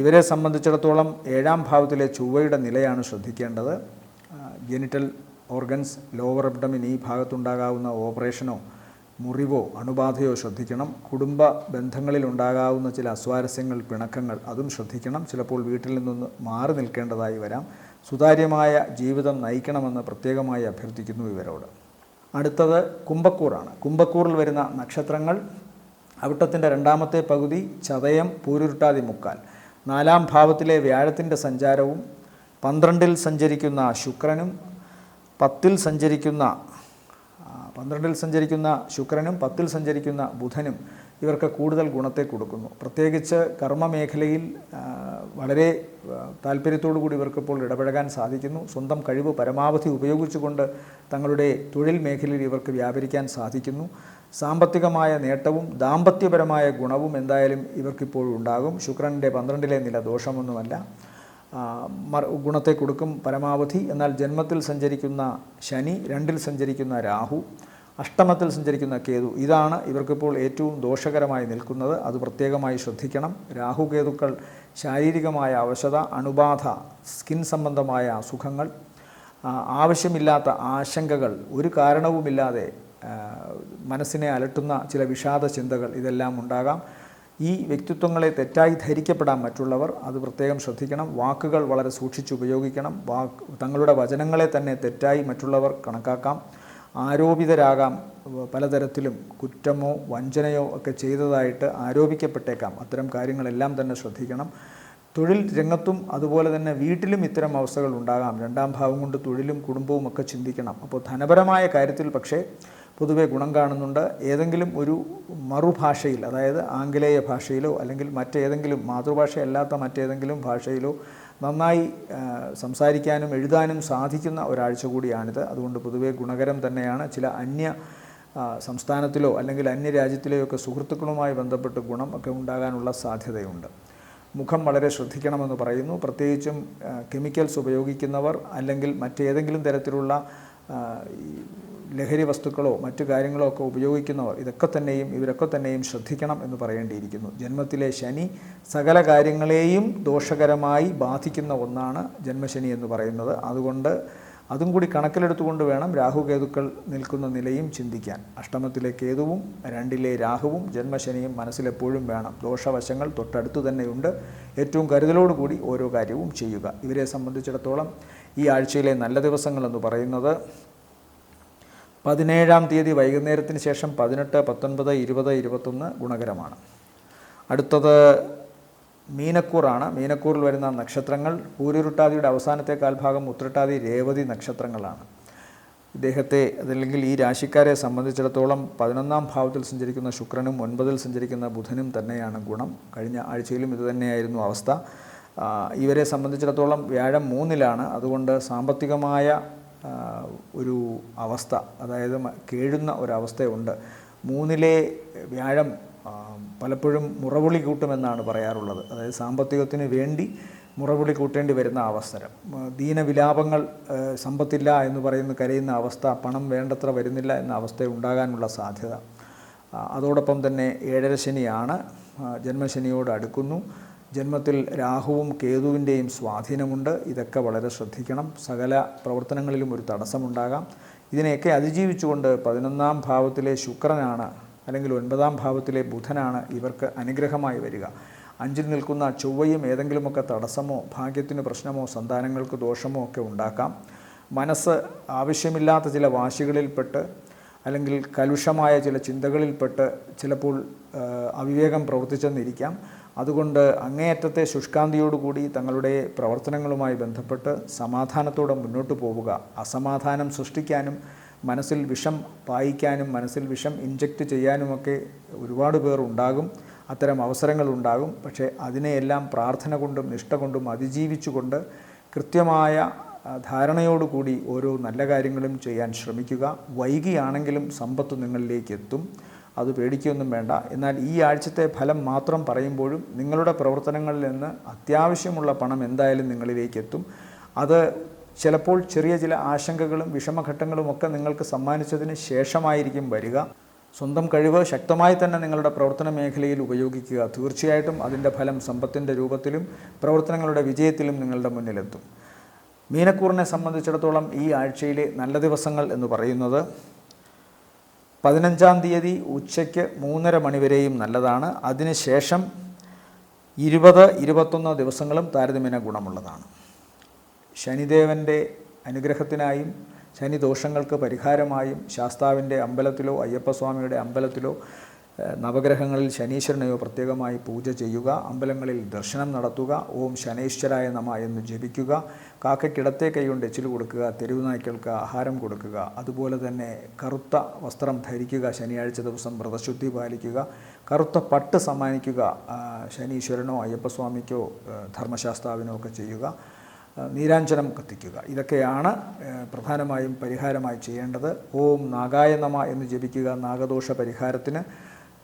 [SPEAKER 1] ഇവരെ സംബന്ധിച്ചിടത്തോളം 7-ാം ഭാവത്തിലെ ചൊവ്വയുടെ നിലയാണ് ശ്രദ്ധിക്കേണ്ടത്. ജെനിറ്റൽ ഓർഗൻസ്, ലോവർ അബ്ഡമിൻ ഈ ഭാഗത്തുണ്ടാകാവുന്ന ഓപ്പറേഷനോ മുറിവോ അണുബാധയോ ശ്രദ്ധിക്കണം. കുടുംബ ബന്ധങ്ങളിലുണ്ടാകാവുന്ന ചില അസ്വാരസ്യങ്ങൾ, പിണക്കങ്ങൾ അതും ശ്രദ്ധിക്കണം. ചിലപ്പോൾ വീട്ടിൽ നിന്നൊന്ന് മാറി നിൽക്കേണ്ടതായി വരാം. സുതാര്യമായ ജീവിതം നയിക്കണമെന്ന് പ്രത്യേകമായി അഭ്യർത്ഥിക്കുന്നു ഇവരോട്. അടുത്തത് കുംഭക്കൂറാണ്. കുംഭക്കൂറിൽ വരുന്ന നക്ഷത്രങ്ങൾ അവിട്ടത്തിൻ്റെ 2-ാമത്തെ പകുതി, ചതയം, പൂരുരുട്ടാതി മുക്കാൽ. 4-ാം ഭാവത്തിലെ വ്യാഴത്തിൻ്റെ സഞ്ചാരവും 12-ൽ സഞ്ചരിക്കുന്ന ശുക്രനും 10-ൽ സഞ്ചരിക്കുന്ന ബുധനും ഇവർക്ക് കൂടുതൽ ഗുണത്തെ കൊടുക്കുന്നു. പ്രത്യേകിച്ച് കർമ്മമേഖലയിൽ വളരെ താല്പര്യത്തോടു കൂടി ഇവർക്കിപ്പോൾ ഇടപഴകാൻ സാധിക്കുന്നു. സ്വന്തം കഴിവ് പരമാവധി ഉപയോഗിച്ചുകൊണ്ട് തങ്ങളുടെ തൊഴിൽ മേഖലയിൽ ഇവർക്ക് വ്യാപരിക്കാൻ സാധിക്കുന്നു. സാമ്പത്തികമായ നേട്ടവും ദാമ്പത്യപരമായ ഗുണവും എന്തായാലും ഇവർക്കിപ്പോഴും ഉണ്ടാകും. ശുക്രൻ്റെ 12-ലെ നില ദോഷമൊന്നുമല്ല, ഗുണത്തെ കൊടുക്കും പരമാവധി. എന്നാൽ ജന്മത്തിൽ സഞ്ചരിക്കുന്ന ശനി, 2-ൽ സഞ്ചരിക്കുന്ന രാഹു, അഷ്ടമത്തിൽ സഞ്ചരിക്കുന്ന കേതു, ഇതാണ് ഇവർക്കിപ്പോൾ ഏറ്റവും ദോഷകരമായി നിൽക്കുന്നത്. അത് പ്രത്യേകമായി ശ്രദ്ധിക്കണം. രാഹുകേതുക്കൾ ശാരീരികമായ അവശത, അണുബാധ, സ്കിൻ സംബന്ധമായ അസുഖങ്ങൾ, ആവശ്യമില്ലാത്ത ആശങ്കകൾ, ഒരു കാരണവുമില്ലാതെ മനസ്സിനെ അലട്ടുന്ന ചില വിഷാദ ചിന്തകൾ, ഇതെല്ലാം ഉണ്ടാകാം. ഈ വ്യക്തിത്വങ്ങളെ തെറ്റായി ധരിക്കപ്പെടാൻ മറ്റുള്ളവർ, അത് പ്രത്യേകം ശ്രദ്ധിക്കണം. വാക്കുകൾ വളരെ സൂക്ഷിച്ചുപയോഗിക്കണം. തങ്ങളുടെ വചനങ്ങളെ തന്നെ തെറ്റായി മറ്റുള്ളവർ കണക്കാക്കാം. ആരോപിതരാകാം. പലതരത്തിലും കുറ്റമോ വഞ്ചനയോ ഒക്കെ ചെയ്തതായിട്ട് ആരോപിക്കപ്പെട്ടേക്കാം. അത്തരം കാര്യങ്ങളെല്ലാം തന്നെ ശ്രദ്ധിക്കണം. തൊഴിൽ രംഗത്തും അതുപോലെ തന്നെ വീട്ടിലും ഇത്തരം അവസ്ഥകൾ ഉണ്ടാകാം. 2-ാം ഭാവം കൊണ്ട് തൊഴിലും കുടുംബവും ഒക്കെ ചിന്തിക്കണം. അപ്പോൾ ധനപരമായ കാര്യത്തിൽ പക്ഷേ പൊതുവെ ഗുണം കാണുന്നുണ്ട്. ഏതെങ്കിലും ഒരു മറുഭാഷയിൽ, അതായത് ആംഗലേയ ഭാഷയിലോ അല്ലെങ്കിൽ മറ്റേതെങ്കിലും മാതൃഭാഷയല്ലാത്ത മറ്റേതെങ്കിലും ഭാഷയിലോ നന്നായി സംസാരിക്കാനും എഴുതാനും സാധിക്കുന്ന ഒരാഴ്ച കൂടിയാണിത്. അതുകൊണ്ട് പൊതുവെ ഗുണകരം തന്നെയാണ്. ചില അന്യ സംസ്ഥാനത്തിലോ അല്ലെങ്കിൽ അന്യരാജ്യത്തിലെയോ ഒക്കെ സുഹൃത്തുക്കളുമായി ബന്ധപ്പെട്ട് ഗുണം ഒക്കെ ഉണ്ടാകാനുള്ള സാധ്യതയുണ്ട്. മുഖം വളരെ ശ്രദ്ധിക്കണമെന്ന് പറയുന്നു. പ്രത്യേകിച്ചും കെമിക്കൽസ് ഉപയോഗിക്കുന്നവർ അല്ലെങ്കിൽ മറ്റേതെങ്കിലും തരത്തിലുള്ള ലഹരി വസ്തുക്കളോ മറ്റു കാര്യങ്ങളോ ഒക്കെ ഉപയോഗിക്കുന്നവർ, ഇവരൊക്കെ തന്നെയും ശ്രദ്ധിക്കണം എന്ന് പറയേണ്ടിയിരിക്കുന്നു. ജന്മത്തിലെ ശനി സകല കാര്യങ്ങളെയും ദോഷകരമായി ബാധിക്കുന്ന ഒന്നാണ് ജന്മശനി എന്ന് പറയുന്നത്. അതുകൊണ്ട് അതും കൂടി കണക്കിലെടുത്തുകൊണ്ട് വേണം രാഹുകേതുക്കൾ നിൽക്കുന്ന നിലയും ചിന്തിക്കാൻ. അഷ്ടമത്തിലെ കേതുവും 2-ലെ രാഹുവും ജന്മശനിയും മനസ്സിലെപ്പോഴും വേണം. ദോഷവശങ്ങൾ തൊട്ടടുത്ത് തന്നെയുണ്ട്. ഏറ്റവും കരുതലോടുകൂടി ഓരോ കാര്യവും ചെയ്യുക. ഇവരെ സംബന്ധിച്ചിടത്തോളം ഈ ആഴ്ചയിലെ നല്ല ദിവസങ്ങളെന്ന് പറയുന്നത് 17-ാം തീയതി വൈകുന്നേരത്തിന് ശേഷം 18, 19, 20, 21 ഗുണകരമാണ്. അടുത്തത് മീനക്കൂറാണ്. മീനക്കൂറിൽ വരുന്ന നക്ഷത്രങ്ങൾ പൂരുരുട്ടാതിയുടെ അവസാനത്തെ കാൽഭാഗം, ഉത്രട്ടാതി, രേവതി നക്ഷത്രങ്ങളാണ്. അതല്ലെങ്കിൽ ഈ രാശിക്കാരെ സംബന്ധിച്ചിടത്തോളം 11-ാം ഭാവത്തിൽ സഞ്ചരിക്കുന്ന ശുക്രനും 9-ൽ സഞ്ചരിക്കുന്ന ബുധനും തന്നെയാണ് ഗുണം. കഴിഞ്ഞ ആഴ്ചയിലും ഇതുതന്നെയായിരുന്നു അവസ്ഥ. ഇവരെ സംബന്ധിച്ചിടത്തോളം വ്യാഴം 3-ലാണ്. അതുകൊണ്ട് സാമ്പത്തികമായ ഒരു അവസ്ഥ, അതായത് കേഴുന്ന ഒരവസ്ഥയുണ്ട്. 3-ലെ വ്യാഴം പലപ്പോഴും മുറവിളി കൂട്ടുമെന്നാണ് പറയാറുള്ളത്. അതായത് സാമ്പത്തികത്തിന് വേണ്ടി മുറവിളി കൂട്ടേണ്ടി വരുന്ന അവസരം, ദീനവിലാപങ്ങൾ, സമ്പത്തില്ല എന്ന് പറയുന്ന കരയുന്ന അവസ്ഥ, പണം വേണ്ടത്ര വരുന്നില്ല എന്ന അവസ്ഥ ഉണ്ടാകാനുള്ള സാധ്യത. അതോടൊപ്പം തന്നെ 7-ര ശനിയാണ്, ജന്മശനിയോട് അടുക്കുന്നു. ജന്മത്തിൽ രാഹുവും കേതുവിൻ്റെയും സ്വാധീനമുണ്ട്. ഇതൊക്കെ വളരെ ശ്രദ്ധിക്കണം. സകല പ്രവർത്തനങ്ങളിലും ഒരു തടസ്സമുണ്ടാകാം. ഇതിനെയൊക്കെ അതിജീവിച്ചുകൊണ്ട് 11-ാം ഭാവത്തിലെ ശുക്രനാണ് അല്ലെങ്കിൽ 9-ാം ഭാവത്തിലെ ബുധനാണ് ഇവർക്ക് അനുഗ്രഹമായി വരിക. 5-ൽ നിൽക്കുന്ന ചൊവ്വയും ഏതെങ്കിലുമൊക്കെ തടസ്സമോ ഭാഗ്യത്തിന് പ്രശ്നമോ സന്താനങ്ങൾക്ക് ദോഷമോ ഒക്കെ ഉണ്ടാക്കാം. മനസ്സ് ആവശ്യമില്ലാത്ത ചില വാശികളിൽപ്പെട്ട് അല്ലെങ്കിൽ കലുഷമായ ചില ചിന്തകളിൽപ്പെട്ട് ചിലപ്പോൾ അവിവേകം പ്രവർത്തിച്ചെന്നിരിക്കാം. അതുകൊണ്ട് അങ്ങേയറ്റത്തെ ശുഷ്കാന്തിയോടുകൂടി തങ്ങളുടെ പ്രവർത്തനങ്ങളുമായി ബന്ധപ്പെട്ട് സമാധാനത്തോടെ മുന്നോട്ട് പോവുക. അസമാധാനം സൃഷ്ടിക്കാനും മനസ്സിൽ വിഷം പായിക്കാനും മനസ്സിൽ വിഷം ഇൻജക്റ്റ് ചെയ്യാനുമൊക്കെ ഒരുപാട് പേർ ഉണ്ടാകും. അത്തരം അവസരങ്ങളുണ്ടാകും. പക്ഷേ അതിനെയെല്ലാം പ്രാർത്ഥന കൊണ്ടും നിഷ്ഠ കൊണ്ടും അതിജീവിച്ചുകൊണ്ട് കൃത്യമായ ധാരണയോടുകൂടി ഓരോ നല്ല കാര്യങ്ങളും ചെയ്യാൻ ശ്രമിക്കുക. വൈകിയാണെങ്കിലും സമ്പത്ത് നിങ്ങളിലേക്ക് എത്തും. അത് പേടിക്കുകയൊന്നും വേണ്ട. എന്നാൽ ഈ ആഴ്ചത്തെ ഫലം മാത്രം പറയുമ്പോഴും നിങ്ങളുടെ പ്രവർത്തനങ്ങളിൽ നിന്ന് അത്യാവശ്യമുള്ള പണം എന്തായാലും നിങ്ങളിലേക്ക് എത്തും. അത് ചിലപ്പോൾ ചെറിയ ചില ആശങ്കകളും വിഷമഘട്ടങ്ങളുമൊക്കെ നിങ്ങൾക്ക് സമ്മാനിച്ചതിന് ശേഷമായിരിക്കും വരിക. സ്വന്തം കഴിവ് ശക്തമായി തന്നെ നിങ്ങളുടെ പ്രവർത്തന മേഖലയിൽ ഉപയോഗിക്കുക. തീർച്ചയായിട്ടും അതിൻ്റെ ഫലം സമ്പത്തിൻ്റെ രൂപത്തിലും പ്രവർത്തനങ്ങളുടെ വിജയത്തിലും നിങ്ങളുടെ മുന്നിലെത്തും. മീനക്കൂറിനെ സംബന്ധിച്ചിടത്തോളം ഈ ആഴ്ചയിലെ നല്ല ദിവസങ്ങൾ എന്ന് പറയുന്നത് 15-ാം തീയതി ഉച്ചയ്ക്ക് 3:30 മണി വരെയും നല്ലതാണ്. അതിനുശേഷം 20, 21 ദിവസങ്ങളും താരതമ്യേന ഗുണമുള്ളതാണ്. ശനിദേവൻ്റെ അനുഗ്രഹത്തിനായും ശനി ദോഷങ്ങൾക്ക് പരിഹാരമായും ശാസ്താവിൻ്റെ അമ്പലത്തിലോ അയ്യപ്പസ്വാമിയുടെ അമ്പലത്തിലോ നവഗ്രഹങ്ങളിൽ ശനീശ്വരനെയോ പ്രത്യേകമായി പൂജ ചെയ്യുക. അമ്പലങ്ങളിൽ ദർശനം നടത്തുക. ഓം ശനൈശ്വരായ നമ എന്ന് ജപിക്കുക. കാക്കയ്ക്കിടത്തെ കൈകൊണ്ട് എച്ചിൽ കൊടുക്കുക. തെരുവ് നായ്ക്കൾക്ക് ആഹാരം കൊടുക്കുക. അതുപോലെ തന്നെ കറുത്ത വസ്ത്രം ധരിക്കുക. ശനിയാഴ്ച ദിവസം വ്രതശുദ്ധി പാലിക്കുക. കറുത്ത പട്ട് സമ്മാനിക്കുക. ശനീശ്വരനോ അയ്യപ്പസ്വാമിക്കോ ധർമ്മശാസ്താവിനോ ഒക്കെ ചെയ്യുക. നീരാഞ്ജനം കത്തിക്കുക. ഇതൊക്കെയാണ് പ്രധാനമായും പരിഹാരമായി ചെയ്യേണ്ടത്. ഓം നാഗായ നമ എന്ന് ജപിക്കുക. നാഗദോഷ പരിഹാരത്തിന്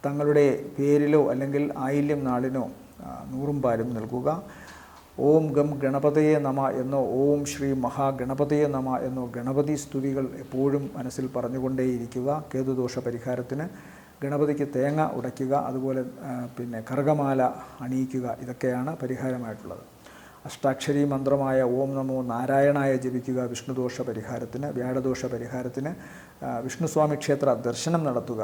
[SPEAKER 1] തങ്ങളുടെ പേരിലോ അല്ലെങ്കിൽ ആയില്യം നാളിനോ 100 പാലും നൽകുക. ഓം ഗം ഗണപതയെ നമ എന്നോ ഓം ശ്രീ മഹാഗണപതയെ നമ എന്നോ ഗണപതി സ്തുതികൾ എപ്പോഴും മനസ്സിൽ പറഞ്ഞുകൊണ്ടേയിരിക്കുക. കേതുദോഷ പരിഹാരത്തിന് ഗണപതിക്ക് തേങ്ങ ഉടയ്ക്കുക. അതുപോലെ കറുകമാല അണിയിക്കുക. ഇതൊക്കെയാണ് പരിഹാരമായിട്ടുള്ളത്. അഷ്ടാക്ഷരി മന്ത്രമായ ഓം നമോ നാരായണായ ജപിക്കുക. വിഷ്ണുദോഷ പരിഹാരത്തിന്, വ്യാഴദോഷ പരിഹാരത്തിന് വിഷ്ണുസ്വാമി ക്ഷേത്ര ദർശനം നടത്തുക.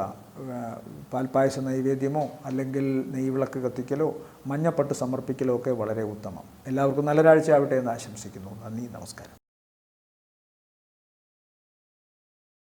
[SPEAKER 1] പാൽപ്പായസ നൈവേദ്യമോ അല്ലെങ്കിൽ നെയ്വിളക്ക് കത്തിക്കലോ മഞ്ഞപ്പട്ട് സമർപ്പിക്കലോ ഒക്കെ വളരെ ഉത്തമം. എല്ലാവർക്കും നല്ലൊരാഴ്ച ആവട്ടെ എന്ന് ആശംസിക്കുന്നു. നന്ദി, നമസ്കാരം.